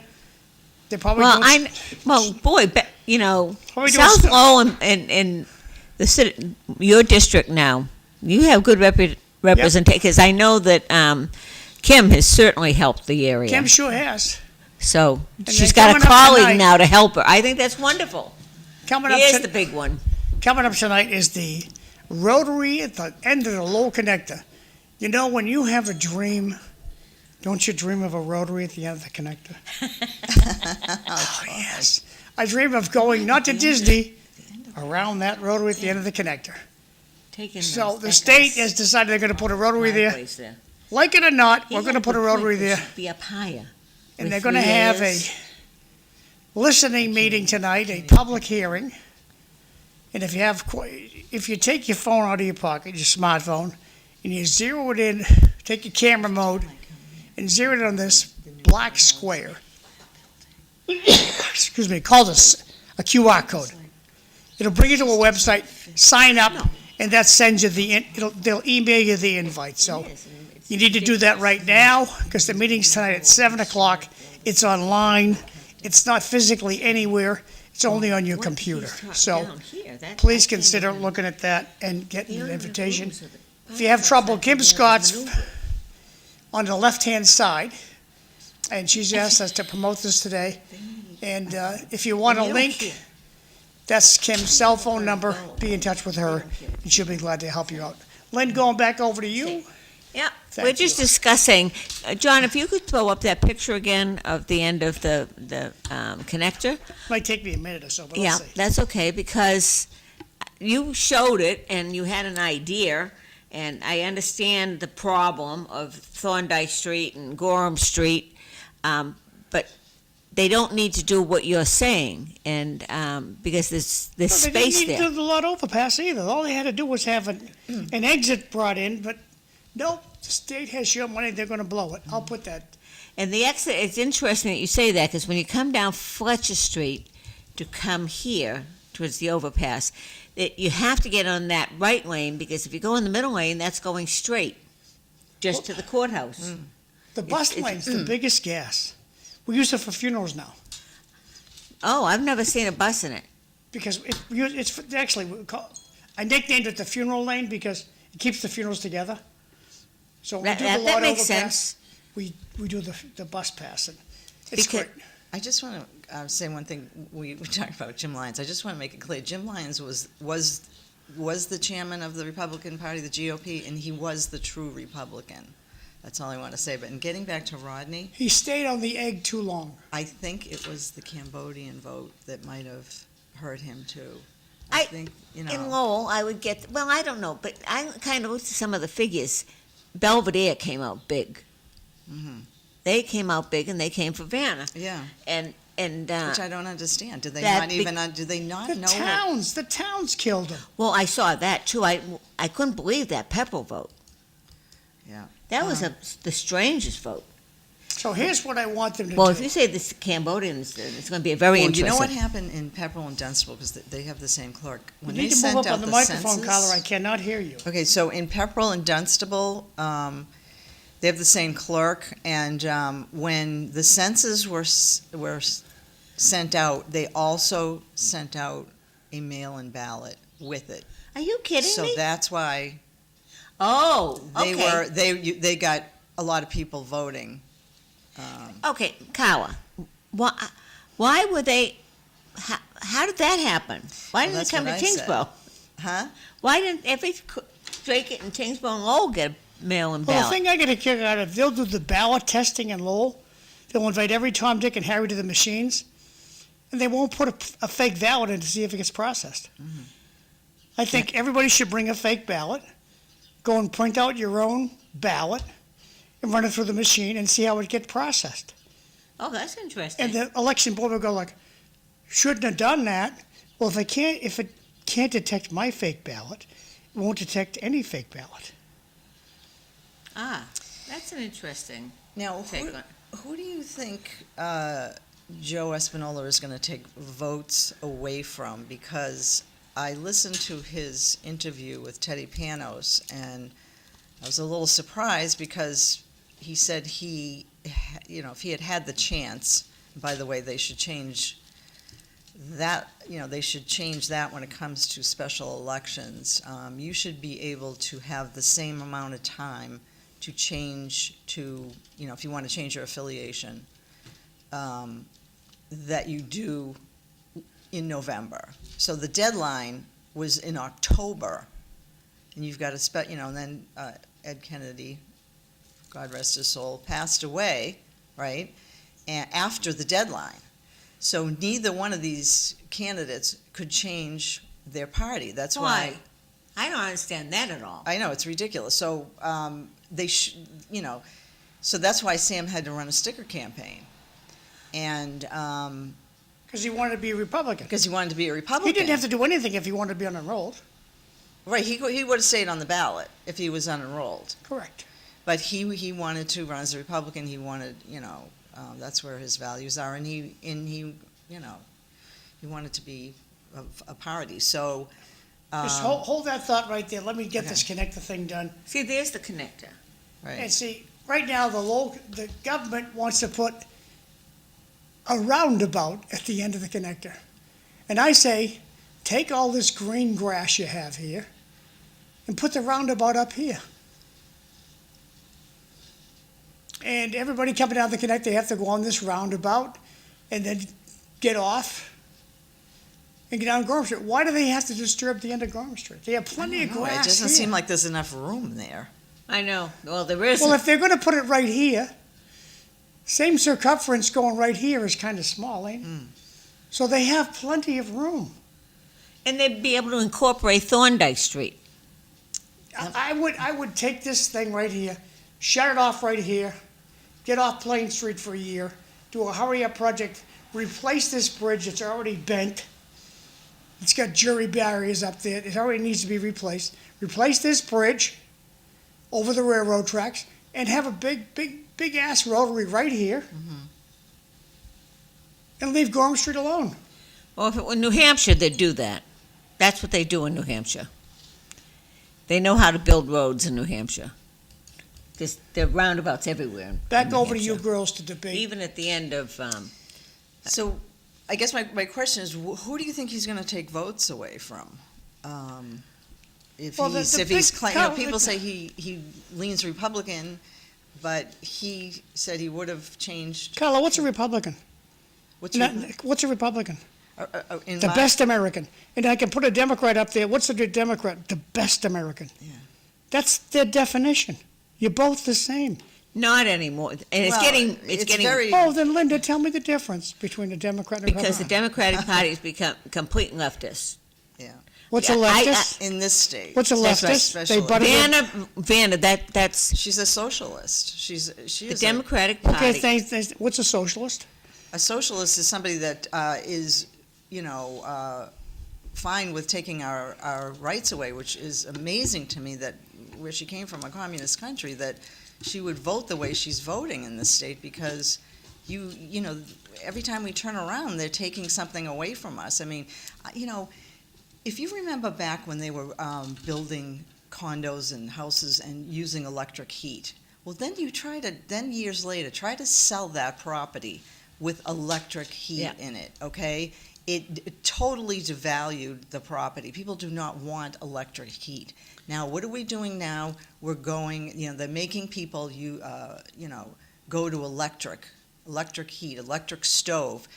They're probably Well, doing, boy, you know, Probably doing South stuff. Lowell and the city, your district now, you have good representation, because I know that Kim has certainly helped the area. Kim sure has. So then she's got a coming up colleague tonight- now to help her. I think that's wonderful. Coming up, Here's the big one. coming up tonight is the Rotary at the end of the Lowell Connector. You know, when you have a dream, don't you dream of a Rotary at the end of the connector? Oh, yes. I dream of going, not to Disney, around that Rotary at the end of the connector. So the state has decided they're going to put a Rotary there. Like it or not, we're going to put a Rotary there. Be up higher. And they're going to have a listening meeting tonight, a public hearing. And if you take your phone out of your pocket, your smartphone, and you zero it in, take your camera mode, and zero it on this black square. Excuse me, called a QR code. It'll bring you to a website, sign up, and that sends you they'll email you the invite. So you need to do that right now, because the meeting's tonight at 7 o'clock. It's online. It's not physically anywhere. It's only on your computer. So please consider looking at that and getting an invitation. If you have trouble, Kim Scott's on the left-hand side, and she's asked us to promote this today. And if you want a link, that's Kim's cell phone number. Be in touch with her, and she'll be glad to help you out. Lynn, going back over to you. Yeah, Thank we're just you. discussing, John, if you could throw up that picture again of the end of the connector. Might take me a minute or so, but Yeah, let's see. that's okay, because you showed it and you had an idea, and I understand the problem of Thorndike Street and Gorham Street, but they don't need to do what you're saying, and because there's No, space they didn't need there. to do the lot overpass either. All they had to do was have an exit brought in, but nope, the state has your money, they're gonna blow it. I'll put that. And the exit, it's interesting that you say that, because when you come down Fletcher Street to come here towards the overpass, you have to get on that right lane, because if you go in the middle lane, that's going straight, just to the courthouse. The bus lane's the biggest gas. We use it for funerals now, Oh, I've never seen a bus in it. because I nicknamed it the funeral lane because it keeps the funerals together. So when we do the That lot makes overpass, sense. we do the bus pass, and it's Because- great. I just want to say one thing. We talked about Jim Lyons. I just want to make it clear. Jim Lyons was the chairman of the Republican Party, the GOP, and he was the true Republican. That's all I want to say. But in getting back to Rodney, He stayed on the egg too long. I think it was the Cambodian vote that might have hurt him too. I- I think, In Lowell, I would get, well, I don't know, but I kind of looked at some of the figures. Belvedere came out big. Mhm. They came out big, and they came for Vanna. Yeah, And which I don't understand. Do they that not be- even? Do they not The know? What, towns killed him. well, I saw that too. I couldn't believe that Pepperell vote. yeah. That was the strangest vote. So here's what I want them to Well, do. if you say this Cambodians, it's going to be a very Well, you interesting. know what happened in Pepperell and Dunstable, because they have the same clerk. You When need they to sent move up out on the the microphone, census, Carla. I cannot hear you. Okay, so in Pepperell and Dunstable, they have the same clerk, and when the census were sent out, they also sent out a mail-in ballot with it. Are you kidding So me? that's why Oh, they okay. they got a lot of people voting. Okay, Kawa. Why were they? How did that happen? Why didn't that's it come to what I said. Tingsboro? Huh? Why didn't every Drake and Tingsboro and Lowell get a mail-in Well, the ballot? thing I get a kick out of, they'll do the ballot testing in Lowell. They'll invite every Tom, Dick, and Harry to the machines, and they won't put a fake ballot in to see if it gets processed. I think everybody should bring a fake ballot, go and print out your own ballot, and run it through the machine and see how it gets processed. Oh, that's interesting. And the election board will go like, shouldn't have done that. Well, if it can't detect my fake ballot, it won't detect any fake ballot. That's an interesting Now, take on. who do you think Joe Espinola is going to take votes away from? Because I listened to his interview with Teddy Panos, and I was a little surprised because he said if he had had the chance, by the way, they should change that, they should change that when it comes to special elections. You should be able to have the same amount of time to change to, if you want to change your affiliation, that you do in November. So the deadline was in October, and you've got to, and then Ed Kennedy, God rest his soul, passed away, right, after the deadline. So neither one of these candidates could change their party. That's why. I don't understand that at all. I know, it's ridiculous. So so that's why Sam had to run a sticker campaign. And Because he wanted to be a Republican. because he wanted to be a Republican. He didn't have to do anything if he wanted to be unenrolled. Right, he would have stayed on the ballot if he was unenrolled. Correct. But he wanted to run as a Republican. He wanted, that's where his values are, and he wanted to be a party. So Just hold that thought right there. Let me get this connect the thing done. See, there's the connector. And right, see, right now, the government wants to put a roundabout at the end of the connector. And I say, take all this green grass you have here and put the roundabout up here. And everybody coming down the connector, they have to go on this roundabout and then get off and get down Gorham Street. Why do they have to disturb the end of Gorham Street? They have plenty of No, grass it doesn't here. seem like there's enough room there. I know. Well, there is. Well, if they're going to put it right here, same circumference going right here is kind of small, ain't it? So they have plenty of room. And they'd be able to incorporate Thorndike Street. I would take this thing right here, shut it off right here, get off Plain Street for a year, do a hurry-up project, replace this bridge that's already bent. It's got jury barriers up there. It already needs to be replaced. Replace this bridge over the railroad tracks and have a big ass rotary right here. And leave Gorham Street alone. Well, if it were New Hampshire, they'd do that. That's what they do in New Hampshire. They know how to build roads in New Hampshire. There are roundabouts everywhere. in Back New over to you Hampshire. girls to debate. Even at the end of, So I guess my question is, who do you think he's going to take votes away from? If Well, he's, the if he's, big people say he leans Republican, but he said he would have changed. Carla, what's a Republican? What's What's a Republican? in The my- best American. And I can put a Democrat up there. What's a Democrat? The best American. Yeah. That's their definition. You're both the same. Not anymore. And it's Well, getting, it's getting, very- Oh, then Linda, tell me the difference between the Democrat and because the Republican. Democratic Party has become complete leftist. What's a I- leftist? In this state. What's a That's right. leftist? They Especially- butted in. Vanna, that's She's a socialist. She the is Democratic Okay, Party. what's a socialist? a socialist is somebody that is, fine with taking our rights away, which is amazing to me that where she came from, a communist country, that she would vote the way she's voting in this state because every time we turn around, they're taking something away from us. I mean, if you remember back when they were building condos and houses and using electric heat, well, then years later, try to sell that property with electric heat Yeah. in it, okay? It totally devalued the property. People do not want electric heat. Now, what are we doing now? We're going, they're making people, go to electric heat, electric stove.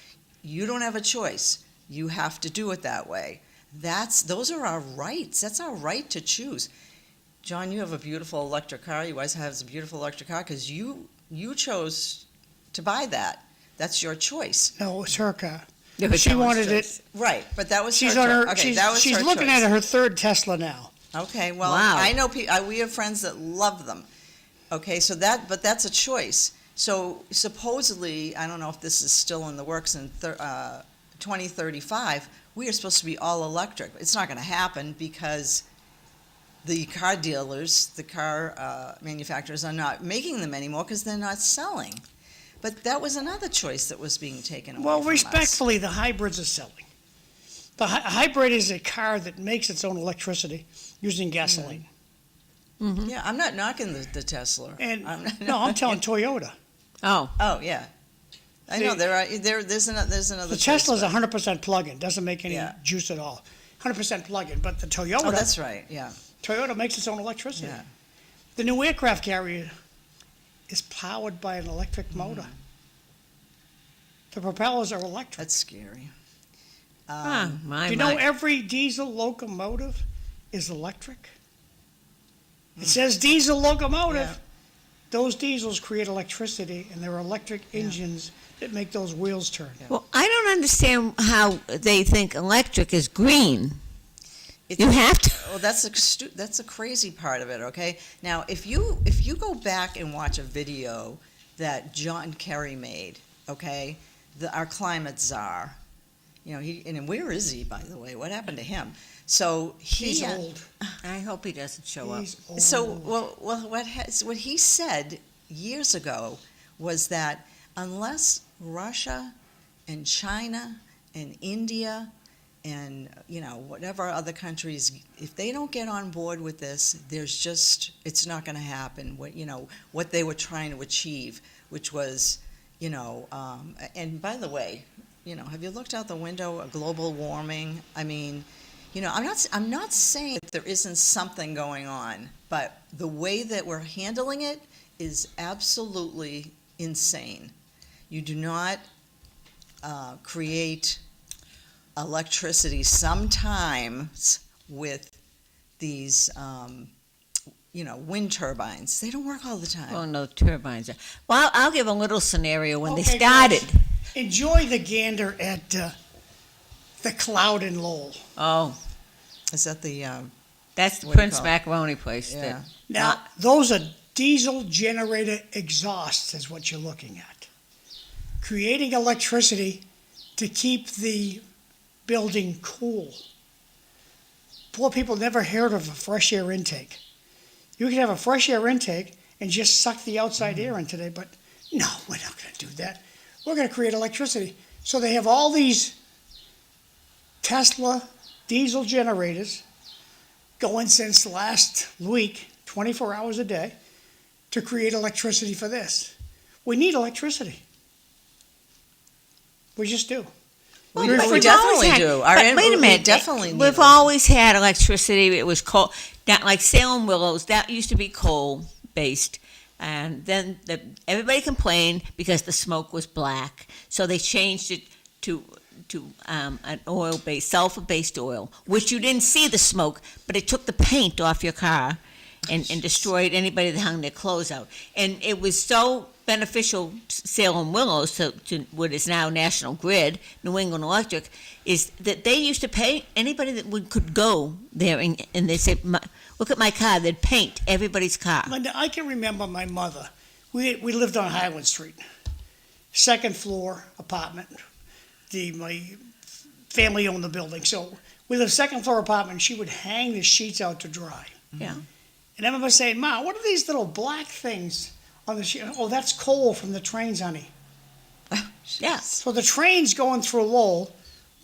You don't have a choice. You have to do it that way. Those are our rights. That's our right to choose. John, you have a beautiful electric car. Your wife has a beautiful electric car because you chose to buy that. That's your choice. No, it's her car. Yeah, but She that was wanted just- it. Right, but that was She's her on her. choice. Okay, that was She's her looking choice. at her third Tesla now. Okay, well, Wow. I know we have friends that love them. Okay, but that's a choice. So supposedly, I don't know if this is still in the works in 2035, we are supposed to be all electric. It's not going to happen because the car dealers, the car manufacturers are not making them anymore because they're not selling. But that was another choice that was being taken away Well, from us. respectfully, the hybrids are selling. The hybrid is a car that makes its own electricity using gasoline. Yeah, I'm not knocking the Tesla. And I'm not- no, I'm telling Toyota. Oh, Oh, yeah. I know, there's another The choice, Tesla's but- 100% plug-in, doesn't make any Yeah. juice at all. 100% plug-in, but the Toyota, Oh, that's right, yeah, Toyota makes its own electricity. yeah. The new aircraft carrier is powered by an electric motor. The propellers are electric. That's scary. ah, my, Do you know my. every diesel locomotive is electric? It says diesel locomotive. Yeah. Those diesels create electricity, and there are electric engines that make those wheels turn. Well, I don't understand how they think electric is green. You have to. Well, that's a crazy part of it. Okay, now if you go back and watch a video that John Kerry made, okay, our climate czar, and where is he, by the way? What happened to him? So He's old. I hope he doesn't show up. He's old. So, what he said years ago was that unless Russia and China and India and whatever other countries, if they don't get on board with this, it's not going to happen. What they were trying to achieve, which was, and by the way, have you looked out the window at global warming? I mean. I'm not saying that there isn't something going on, but the way that we're handling it is absolutely insane. You do not create electricity sometimes with these, wind turbines. They don't work all the time. Oh, no, turbines. Well, I'll give a little scenario when they Okay, started. guys, enjoy the gander at the Cloud in Lowell. Oh, Is that the, that's the What do you Prince call it? Macaroni place. yeah. Now, those are diesel generator exhausts is what you're looking at. Creating electricity to keep the building cool. Poor people never heard of a fresh air intake. You can have a fresh air intake and just suck the outside air in today, but no, we're not going to do that. We're going to create electricity. So they have all these Tesla diesel generators going since last week, 24 hours a day, to create electricity for this. We need electricity. We just do. We but we we've definitely always had- do. but wait a minute. We definitely need We've it. always had electricity. It was coal. That, like Salem Willows, that used to be coal-based. And then everybody complained because the smoke was black. So they changed it to an oil-based, sulfur-based oil, which you didn't see the smoke, but it took the paint off your car. and destroyed anybody that hung their clothes out. And it was so beneficial, Salem Willows, to what is now National Grid, New England Electric, is that they used to pay anybody that could go there, and they say, look at my car, they'd paint everybody's car. Linda, I can remember my mother. We lived on Highland Street, second floor apartment. My family owned the building, so we lived second floor apartment. She would hang the sheets out to dry. Yeah. And I remember saying, Ma, what are these little black things on the sheet? Oh, that's coal from the trains, honey. Yeah. So the trains going through Lowell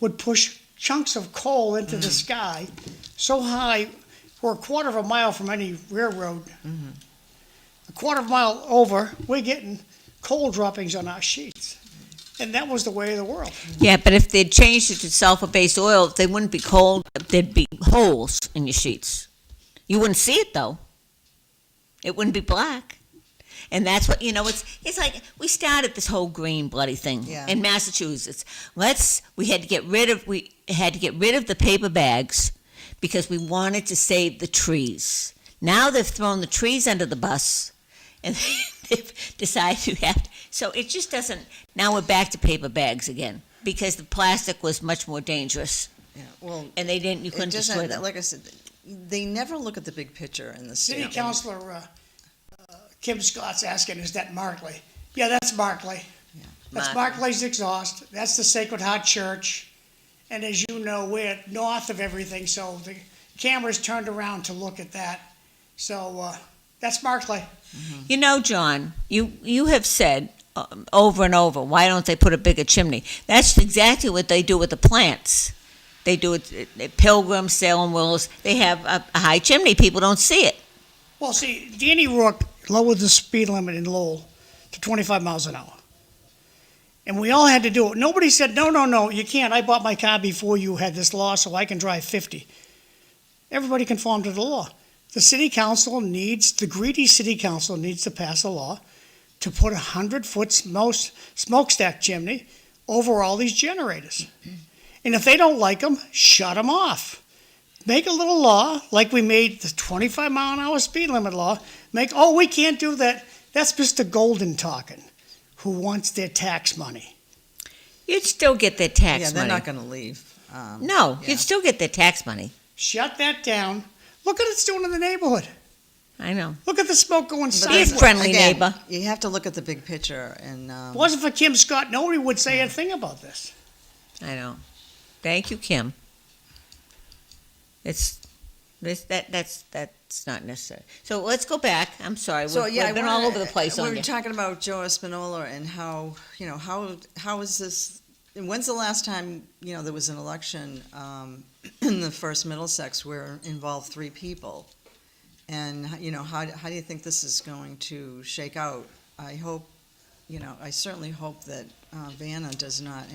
would push chunks of coal into the sky so high, we're a quarter of a mile from any railroad. A quarter of a mile over, we're getting coal droppings on our sheets. And that was the way of the world. Yeah, but if they'd changed it to sulfur-based oil, they wouldn't be cold, there'd be holes in your sheets. You wouldn't see it, though. It wouldn't be black. And that's what, it's like, we started this whole green bloody thing in Massachusetts. We had to get rid of the paper bags because we wanted to save the trees. Now they've thrown the trees under the bus, and they've decided you have to. So it just doesn't, now we're back to paper bags again, because the plastic was much more dangerous. Yeah, well, And you couldn't destroy them. like I said, they never look at the big picture in the state. City Councilor Kim Scott's asking, is that Markley? Yeah, that's Markley. That's Markley's exhaust. That's the Sacred Heart Church. And as you know, we're north of everything, so the camera's turned around to look at that. So that's Markley. John, you have said over and over, why don't they put a bigger chimney? That's exactly what they do with the plants. They do it at Pilgrim, Salem Willows. They have a high chimney. People don't see it. Well, see, Danny Rourke lowered the speed limit in Lowell to 25 miles an hour. And we all had to do it. Nobody said, no, you can't. I bought my car before you had this law, so I can drive 50. Everybody conformed to the law. The the greedy city council needs to pass a law to put a 100-foot smokestack chimney over all these generators. And if they don't like them, shut them off. Make a little law, like we made the 25-mile-an-hour speed limit law. We can't do that. That's Mr. Golden talking, who wants their tax money. You'd still get their tax money. Yeah, they're not going to leave. You'd still get their tax money. Shut that down. Look what it's doing in the neighborhood. I know. Look at the smoke going Be a sideways. friendly neighbor. You have to look at the big picture. And If it wasn't for Kim Scott, nobody would say a thing about this. I know. Thank you, Kim. That's not necessary. So let's go back. I'm sorry. We've been all over the place on We were you. talking about Joe Espinola and how is this? And when's the last time there was an election in the first Middlesex where involved 3 people? And how do you think this is going to shake out? I hope, I certainly hope that Vanna does not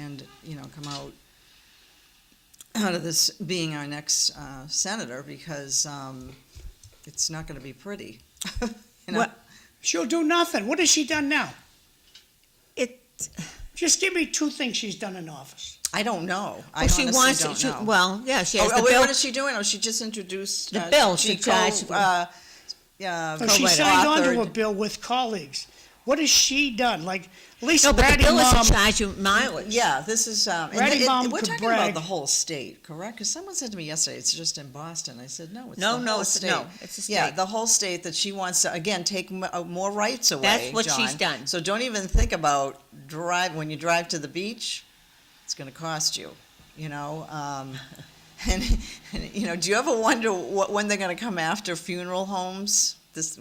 come out of this being our next senator, because it's not going to be pretty. What? She'll do nothing. What has she done now? Just give me 2 things she's done in office. I don't know. Well, she wants don't to. know. Well, yeah, she has the wait, bill. what is she doing? Oh, she just introduced The bill. She She tried to- She signed on to a authored- bill with colleagues. What has she done? Like, at least No, but the Ratty bill is Mom, to charge you mileage. Yeah, this is. And Ratty Mom we're could talking brag. about the whole state, correct? Because someone said to me yesterday, it's just in Boston. I said, no, it's the whole state. No, it's a state. Yeah, the whole state, that she wants to again take more rights away. That's what John. she's done. So don't even think about when you drive to the beach. It's going to cost you. And do you ever wonder when they're going to come after funeral homes?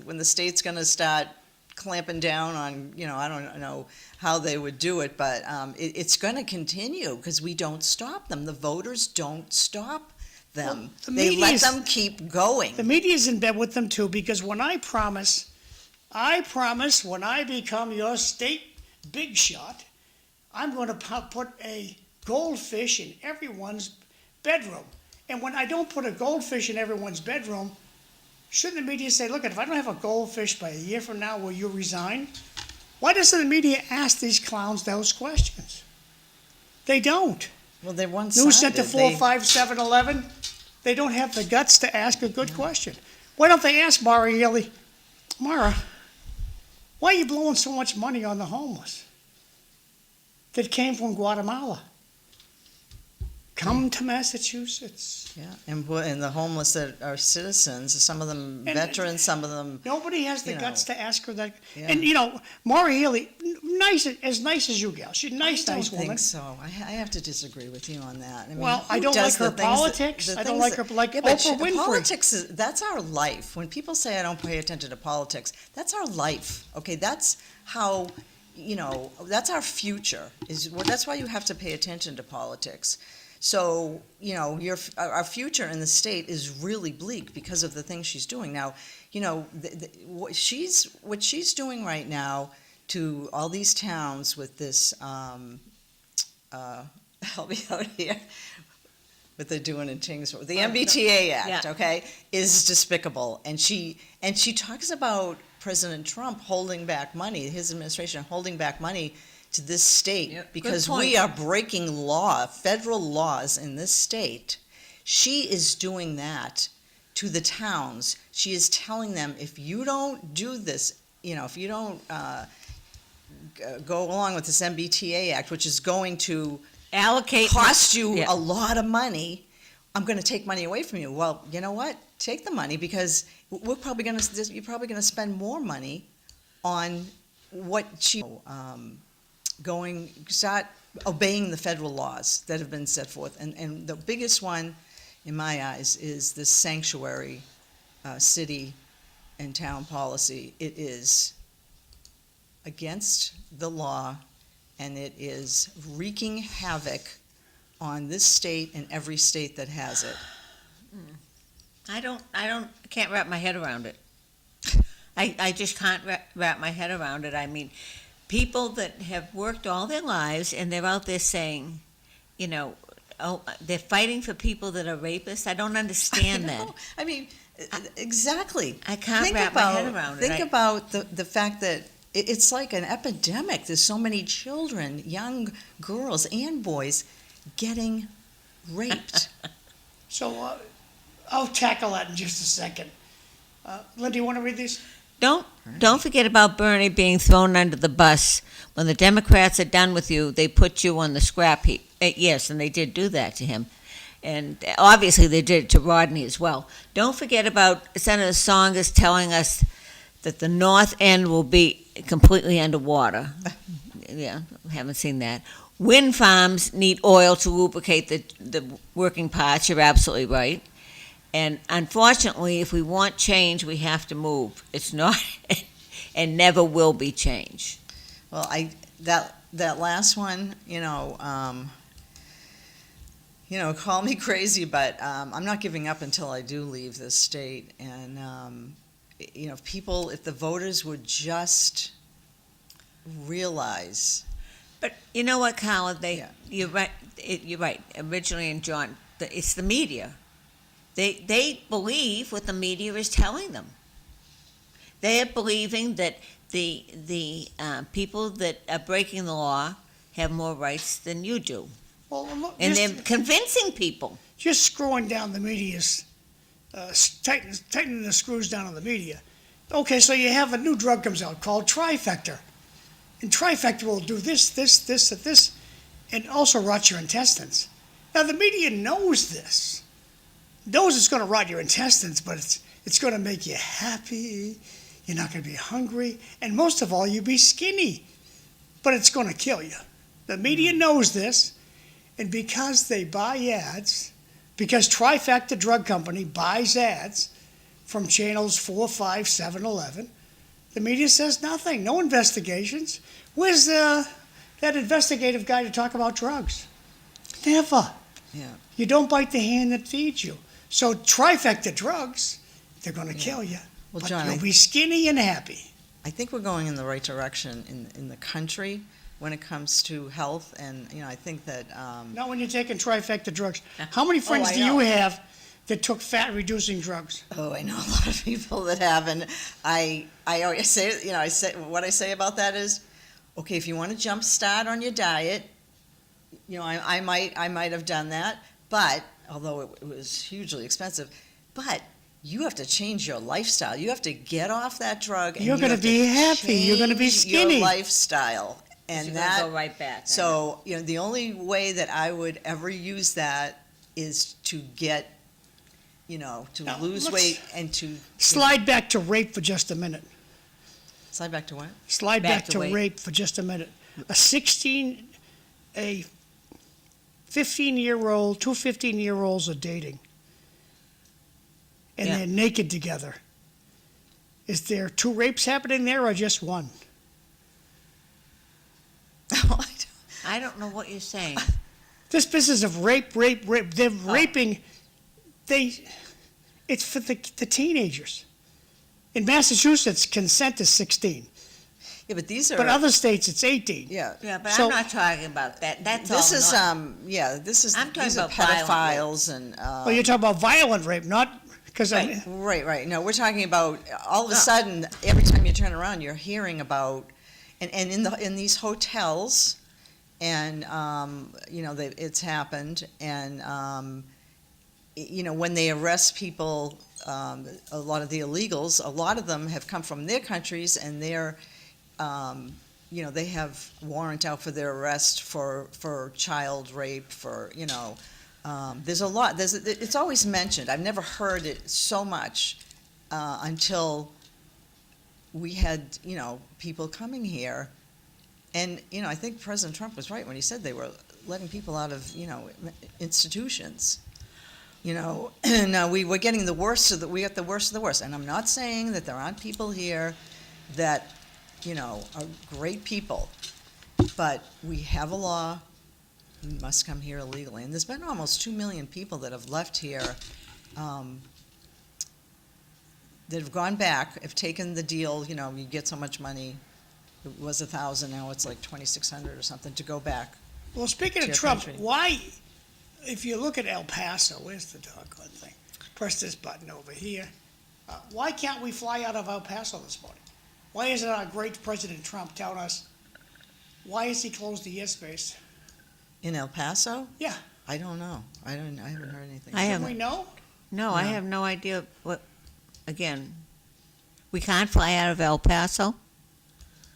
When the state's going to start clamping down on, I don't know how they would do it, but it's going to continue because we don't stop them. The voters don't stop them. Well, They let them keep going. the media's in bed with them too, because when I promise when I become your state big shot, I'm going to put a goldfish in everyone's bedroom. And when I don't put a goldfish in everyone's bedroom, shouldn't the media say, look, if I don't have a goldfish by a year from now, will you resign? Why doesn't the media ask these clowns those questions? They don't. Well, they're one-sided. News Center 4, 5, 7, 11, they don't have the guts to ask a good question. Why don't they ask Mara Healy, Mara, why are you blowing so much money on the homeless that came from Guatemala? Come to Massachusetts. Yeah, and the homeless that are citizens, some of them And- veterans, some of them. Nobody has the You guts know. to ask her that. Yeah. And, Mara Healy, nice as you, gal. She's a nice I don't woman. think so. I have to disagree with you on that. I mean, Well, I who don't does like her the things that- politics. the I don't things like that- her like Yeah, but Oprah Winfrey. Politics that's our life. When people say I don't pay attention to politics, that's our life. Okay, that's how, that's our future. That's why you have to pay attention to politics. So, our future in the state is really bleak because of the things she's doing. Now, what she's doing right now to all these towns with this, help me out here, what they're doing in Tewksbury, the MBTA Act, Yeah. okay, is despicable. And she talks about President Trump holding back money, his administration holding back money to this state Yep, good because point. we are breaking federal laws in this state. She is doing that to the towns. She is telling them, if you don't do this, if you don't go along with this MBTA Act, which is going to Allocate. cost you Yeah. a lot of money, I'm going to take money away from you. Well, you know what? Take the money because you're probably going to spend more money on what start obeying the federal laws that have been set forth. And the biggest one, in my eyes, is this sanctuary city and town policy. It is against the law, and it is wreaking havoc on this state and every state that has it. Can't wrap my head around it. I just can't wrap my head around it. I mean, people that have worked all their lives and they're out there saying, they're fighting for people that are rapists. I don't understand that. I mean, exactly. I can't wrap my head around it. Think about the fact that it's like an epidemic. There's so many children, young girls and boys, getting raped. So I'll tackle that in just a second. Linda, you want to read these? Don't forget about Bernie being thrown under the bus. When the Democrats are done with you, they put you on the scrap heap. Yes, and they did do that to him. And obviously they did it to Rodney as well. Don't forget about Senator Tsongas telling us that the north end will be completely underwater. Yeah, haven't seen that. Wind farms need oil to lubricate the working parts. You're absolutely right. And unfortunately, if we want change, we have to move. It's not, and never will be change. Well, that last one, call me crazy, but I'm not giving up until I do leave this state. And if the voters would just realize. But you know what, Karla? Yeah. You're right. You're right. Originally, and John, it's the media. They believe what the media is telling them. They are believing that the people that are breaking the law have more rights than you do, Well, look, and just, they're convincing people. just screwing down the media's, tightening the screws down on the media. Okay, so you have a new drug comes out called Trifecta. And Trifecta will do this, and also rot your intestines. Now, the media knows this. Knows it's going to rot your intestines, but it's going to make you happy. You're not going to be hungry. And most of all, you'll be skinny. But it's going to kill you. The media knows this. And because they buy ads, because Trifecta Drug Company buys ads from channels 4, 5, 7, 11, the media says nothing. No investigations. Where's that investigative guy to talk about drugs? Never. Yeah. You don't bite the hand that feeds you. So Trifecta drugs, they're going to kill you. Well, But John, you'll be skinny and happy. I think we're going in the right direction in the country when it comes to health, and I think that. Not when you're taking Trifecta drugs. How many friends I do know. you have that took fat-reducing drugs? Oh, I know a lot of people that have, and I always say, what I say about that is, okay, if you want to jump start on your diet, I might have done that, but although it was hugely expensive, but you have to change your lifestyle. You have to get off that drug. And You're you gonna have to be happy. You're gonna be change skinny. Your lifestyle, and You're that gonna go right back. So, the only way that I would ever use that is to get, to Now, lose let's weight and to Slide back to rape for just a minute. slide back to what? Slide Back back to to weight. rape for just a minute. A 15-year-old, two 15-year-olds are dating. And Yeah. they're naked together. Is there two rapes happening there or just one? I don't know what you're saying. This business of rape, they're raping, it's for the teenagers. In Massachusetts, consent is 16, Yeah, but these are. but other states, it's 18. Yeah. Yeah, but So- I'm not talking about that. That's all. This is not- this is I'm talking these are about violent pedophiles and Well, you're talking about violent rape, not, because right. No, we're talking about all of a sudden every time you turn around, you're hearing about and in these hotels, and it's happened, and when they arrest people, a lot of the illegals, a lot of them have come from their countries, and they're they have warrant out for their arrest for child rape, there's a lot, it's always mentioned. I've never heard it so much until we had, people coming here. And, I think President Trump was right when he said they were letting people out of, institutions. And we were getting the worst of we got the worst of the worst. And I'm not saying that there aren't people here that, are great people, but we have a law. You must come here illegally. And there's been almost 2 million people that have left here, that have gone back, have taken the deal, you get so much money. It was 1,000, now it's like 2,600 or something to go back. Well, speaking to of your Trump, country. why, if you look at El Paso, where's the doggone thing? Press this button over here. Why can't we fly out of El Paso this morning? Why isn't our great President Trump telling us, why has he closed the airspace? In El Paso? Yeah. I don't know. I haven't heard anything. I Can haven't. we know? No, I have no idea what. Again, we can't fly out of El Paso.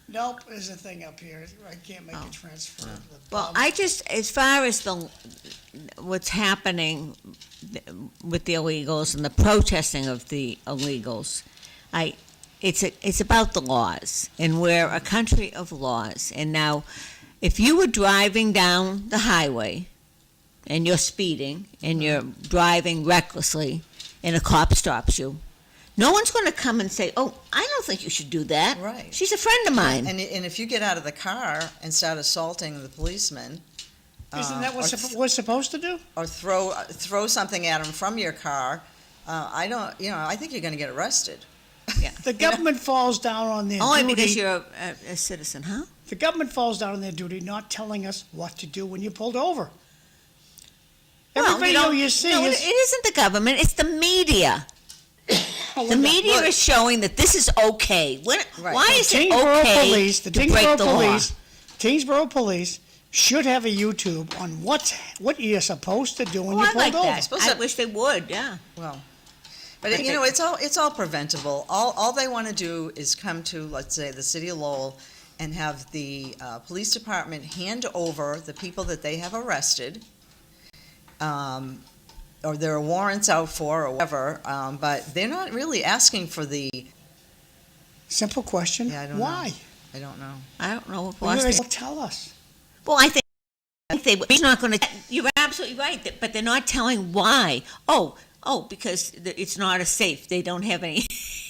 Nope, there's a thing up here. I can't make Oh. a transfer. The Well, bum- as far as what's happening with the illegals and the protesting of the illegals, it's about the laws, and we're a country of laws. And now, if you were driving down the highway and you're speeding and you're driving recklessly, and a cop stops you, no one's going to come and say, "Oh, I don't think you should do that." Right. She's a friend of mine. And if you get out of the car and start assaulting the policeman, Isn't that what or we're supposed to do? or throw something at him from your car, I think you're going to get arrested. The government falls down on their Only duty. because you're a citizen, huh? The government falls down on their duty, not telling us what to do when you're pulled over. Every Well, video you see no, is... it isn't the government, it's the media. The media is showing that this is okay. Right. Why is it Tingsboro okay Police, the to break Tingsboro the law? Police, Tingsboro Police should have a YouTube on what you're supposed to do when Oh, you're I pulled like over. that. Suppose I that- wish they would, yeah. Well, but it's all preventable. All they want to do is come to, let's say, the city of Lowell, and have the police department hand over the people that they have arrested, or there are warrants out for, or whatever. But they're not really asking for the. Simple question, Yeah, I don't why? I don't know. I don't know if Well, you Boston. guys tell us. Well, I think they would. They're not going to. You're absolutely right, but they're not telling why. Oh, because it's not a safe. They don't have any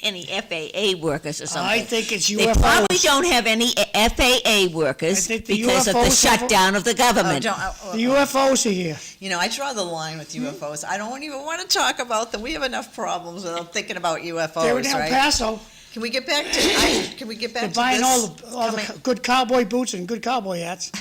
FAA workers or something. I think it's They probably UFOs. don't have any FAA workers I think the because of the UFOs have- shutdown of the government. The UFOs are here. I draw the line with UFOs. I don't even want to talk about them. We have enough problems without thinking about UFOs, They're in El right? Paso. Can we get back to? Can we get back They're to buying this? all the good cowboy boots and good cowboy hats.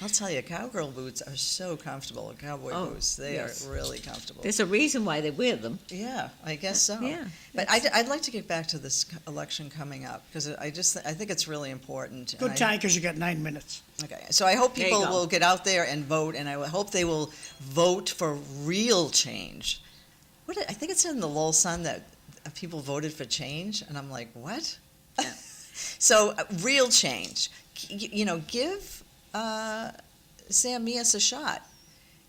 I'll tell you, cowgirl boots are so comfortable. Cowboy Oh, boots, they yes. are really comfortable. There's a reason why they wear them. Yeah, I guess so. Yeah, But I'd like to get back to this election coming up, because I think it's really important. and Good I- time, because you got 9 minutes. Okay, so I hope There you people go. will get out there and vote, and I hope they will vote for real change. I think it said in the Lowell Sun that people voted for change, and I'm like, what? So, real change. Give Sam Meas a shot.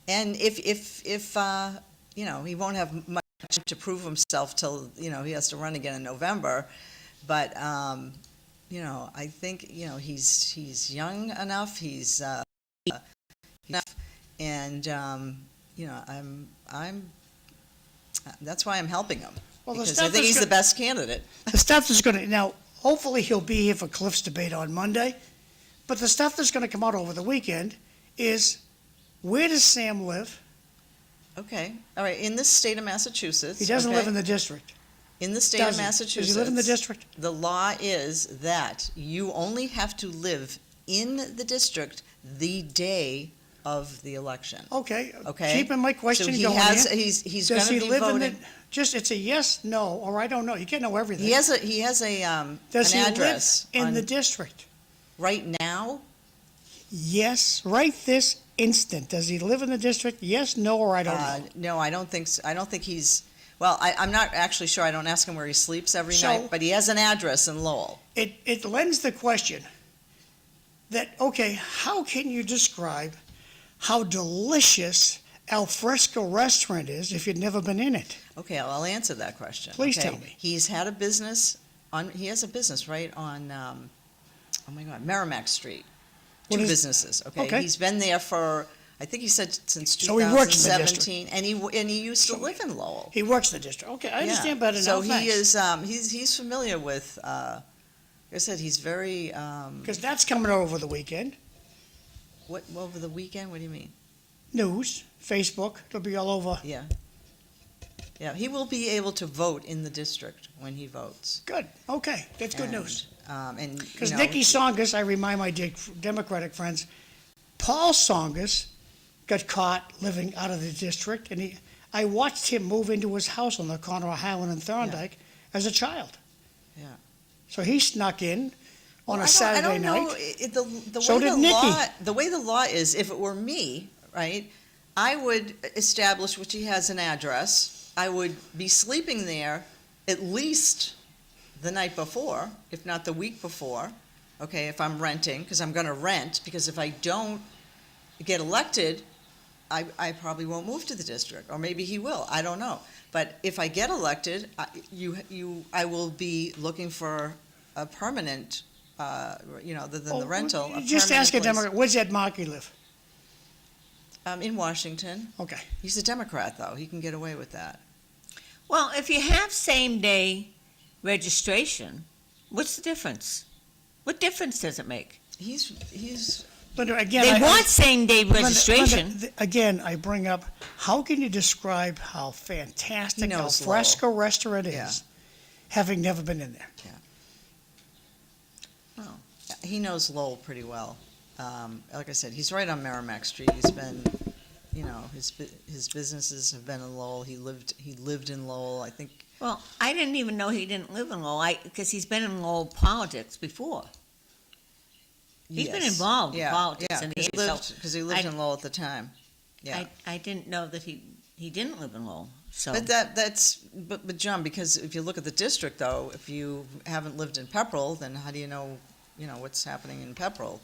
And if he won't have much to prove himself till, he has to run again in November, but, I think, he's young enough, he's enough, and, that's why I'm helping him. Well, the Because I stuff think is he's go- the best candidate. The stuff that's going to, now, hopefully he'll be here for Cliff's debate on Monday, but the stuff that's going to come out over the weekend is, where does Sam live? Okay, all right, in the state of Massachusetts. He doesn't okay? live in the district. In the state Does of he? Massachusetts. Does he live in the district? The law is that you only have to live in the district the day of the election. Okay. Okay. Keeping my question So he going has, here. he's going Does to he be live in the, voting. it's a yes, no, or I don't know. You can't know everything. He has a Does an he live address in on- the district? right now. Yes, right this instant. Does he live in the district? Yes, no, or I don't know. No, I don't think so. I don't think he's. Well, I'm not actually sure. I don't ask him where he sleeps every So- night, but he has an address in Lowell. It lends the question that, okay, how can you describe how delicious al fresco restaurant is if you've never been in it? Okay, I'll answer that question. Please okay? tell me. He's had a business he has a business right on, oh my God, Merrimack Street. What Two is- businesses, okay? Okay. He's been there for, I think he said since So he works in the 2017, and he used to live in Lowell. He works in the district. Okay, I understand Yeah. better now. So he Thanks. is, he's familiar with, like I said, he's very, Because that's coming over the weekend. what, over the weekend, what do you mean? News, Facebook, it'll be all over. Yeah. Yeah, he will be able to vote in the district when he votes. Good, okay, that's good news. And, Because Nikki Songus, I remind my Democratic friends, Paul Songus got caught living out of the district, and I watched him move into his house on the corner of Highland and Thorndike as a child. Yeah. So he snuck in on I a don't- Saturday I don't know. night. The So way did the Nikki. law, the way the law is, if it were me, right, I would establish, which he has an address. I would be sleeping there at least the night before, if not the week before. Okay, if I'm renting, because I'm going to rent. Because if I don't get elected, I probably won't move to the district, or maybe he will. I don't know. But if I get elected, I will be looking for a permanent, other than the rental. a Just ask a permanent place. Democrat, where's Ed Markey live? In Washington. Okay. He's a Democrat, though. He can get away with that. Well, if you have same-day registration, what's the difference? What difference does it make? He's Linda, again, They I- want same-day Linda, registration. again, I bring up, how can you describe how fantastic He al knows fresco restaurant is, Yeah. having never been in there? he knows Lowell pretty well. Like I said, he's right on Merrimack Street. He's been, his businesses have been in Lowell. He lived in Lowell. I think. Well, I didn't even know he didn't live in Lowell, because he's been in Lowell politics before. He's been involved in politics in the area, so because he lived I- in Lowell at the time. Yeah. I didn't know that he didn't live in Lowell, so. But but John, because if you look at the district, though, if you haven't lived in Pepperell, then how do you know what's happening in Pepperell?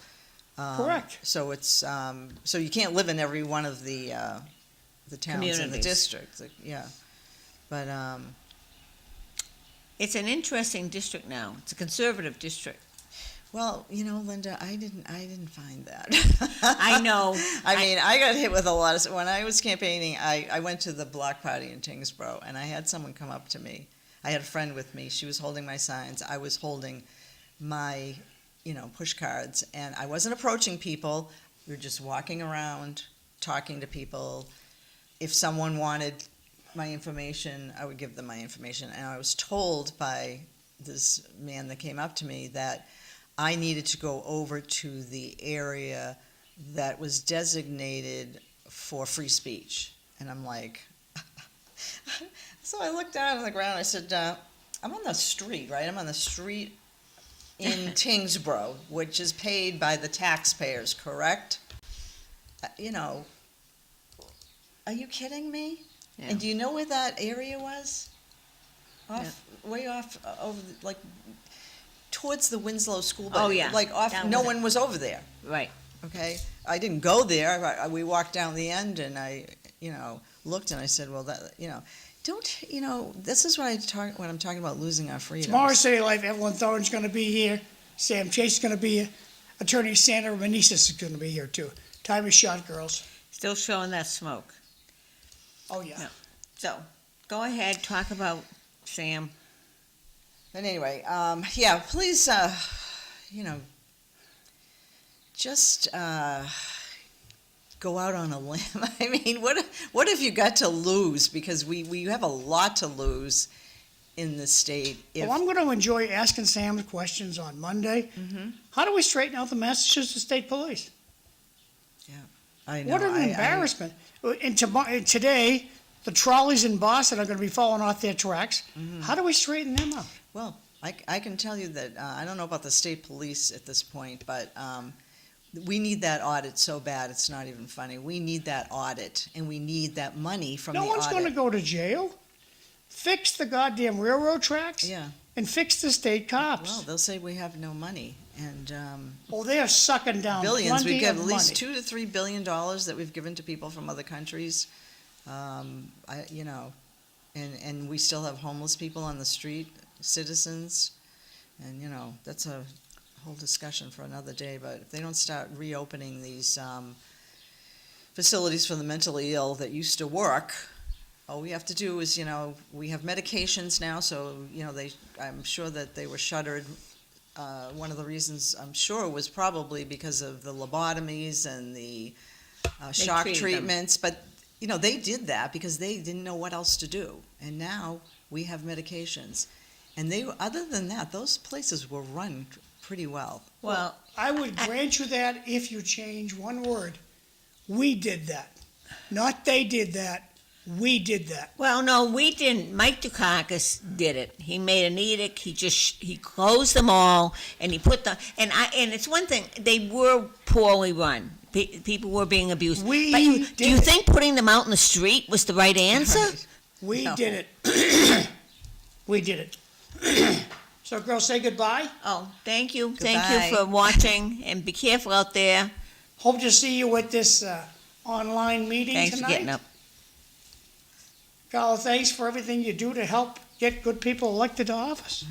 Correct. So it's so you can't live in every one of the towns in the Communities. district. Yeah, but It's an interesting district now. It's a conservative district. well, Linda, I didn't find that. I know. I mean, I got hit with a lot of when I was campaigning. I went to the block party in Tewksbury, and I had someone come up to me. I had a friend with me. She was holding my signs. I was holding my, push cards, and I wasn't approaching people. We were just walking around, talking to people. If someone wanted my information, I would give them my information. And I was told by this man that came up to me that I needed to go over to the area that was designated for free speech. And I'm like, so I looked down on the ground. I said, I'm on the street, right? I'm on the street in Tewksbury, which is paid by the taxpayers, correct? You know, are you kidding me? Yeah. And do you know where that area was? Way off, over, like, towards the Winslow School. Oh, yeah. Like, off, That no was it. one was over there, Right. okay? I didn't go there. We walked down the end, and I, looked, and I said, well, that, this is what when I'm talking about losing our freedom. Tomorrow, City Life, Evelyn Thorne's gonna be here, Sam Chase is gonna be here, Attorney Sandra Meneses is gonna be here too. Time is shot, girls. Still showing that smoke. Oh, yeah. No. So, go ahead, talk about Sam. But anyway, please, just go out on a limb. I mean, what if you got to lose? Because we have a lot to lose in the state. Well, I'm gonna enjoy asking Sam questions on Monday. How do we straighten out the Massachusetts State Police? I know. What an embarrassment. And today, the trolleys in Boston are gonna be falling off their tracks. How do we straighten them out? Well, I can tell you that, I don't know about the state police at this point, but we need that audit so bad, it's not even funny. We need that audit, and we need that money from the No audit. one's gonna go to jail. Fix the goddamn railroad tracks Yeah, and fix the state cops. well, they'll say we have no money, and Oh, they are sucking down billions, plenty we've got of at least money. $2 to $3 billion that we've given to people from other countries. And we still have homeless people on the street, citizens, and, that's a whole discussion for another day, but if they don't start reopening these facilities for the mentally ill that used to work, all we have to do is, we have medications now, so, I'm sure that they were shuttered. One of the reasons, I'm sure, was probably because of the lobotomies and the shock treated them. treatments, but, they did that because they didn't know what else to do, and now we have medications. And other than that, those places were run pretty well. Well, I would grant you that if you change one word. We did that. Not they did that. We did that. well, no, we didn't. Mike Dukakis did it. He made an edict. He closed them all, and he put and it's one thing. They were poorly run. People were being abused. We But did do you it. think putting them out in the street was the right answer? Right. We No. did it. We did it. So, girls, say goodbye. Oh, thank you. Thank you Goodbye. for watching, and be careful out there. Hope to see you at this online meeting Thanks tonight. for getting up. Carla, thanks for everything you do to help get good people elected to office.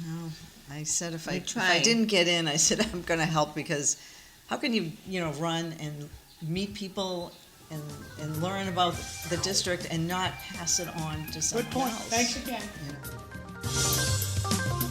I said if We're I trying. didn't get in, I said I'm going to help, because how can you run and meet people and learn about the district and not pass it on to someone Good point. else? Thanks again. You know?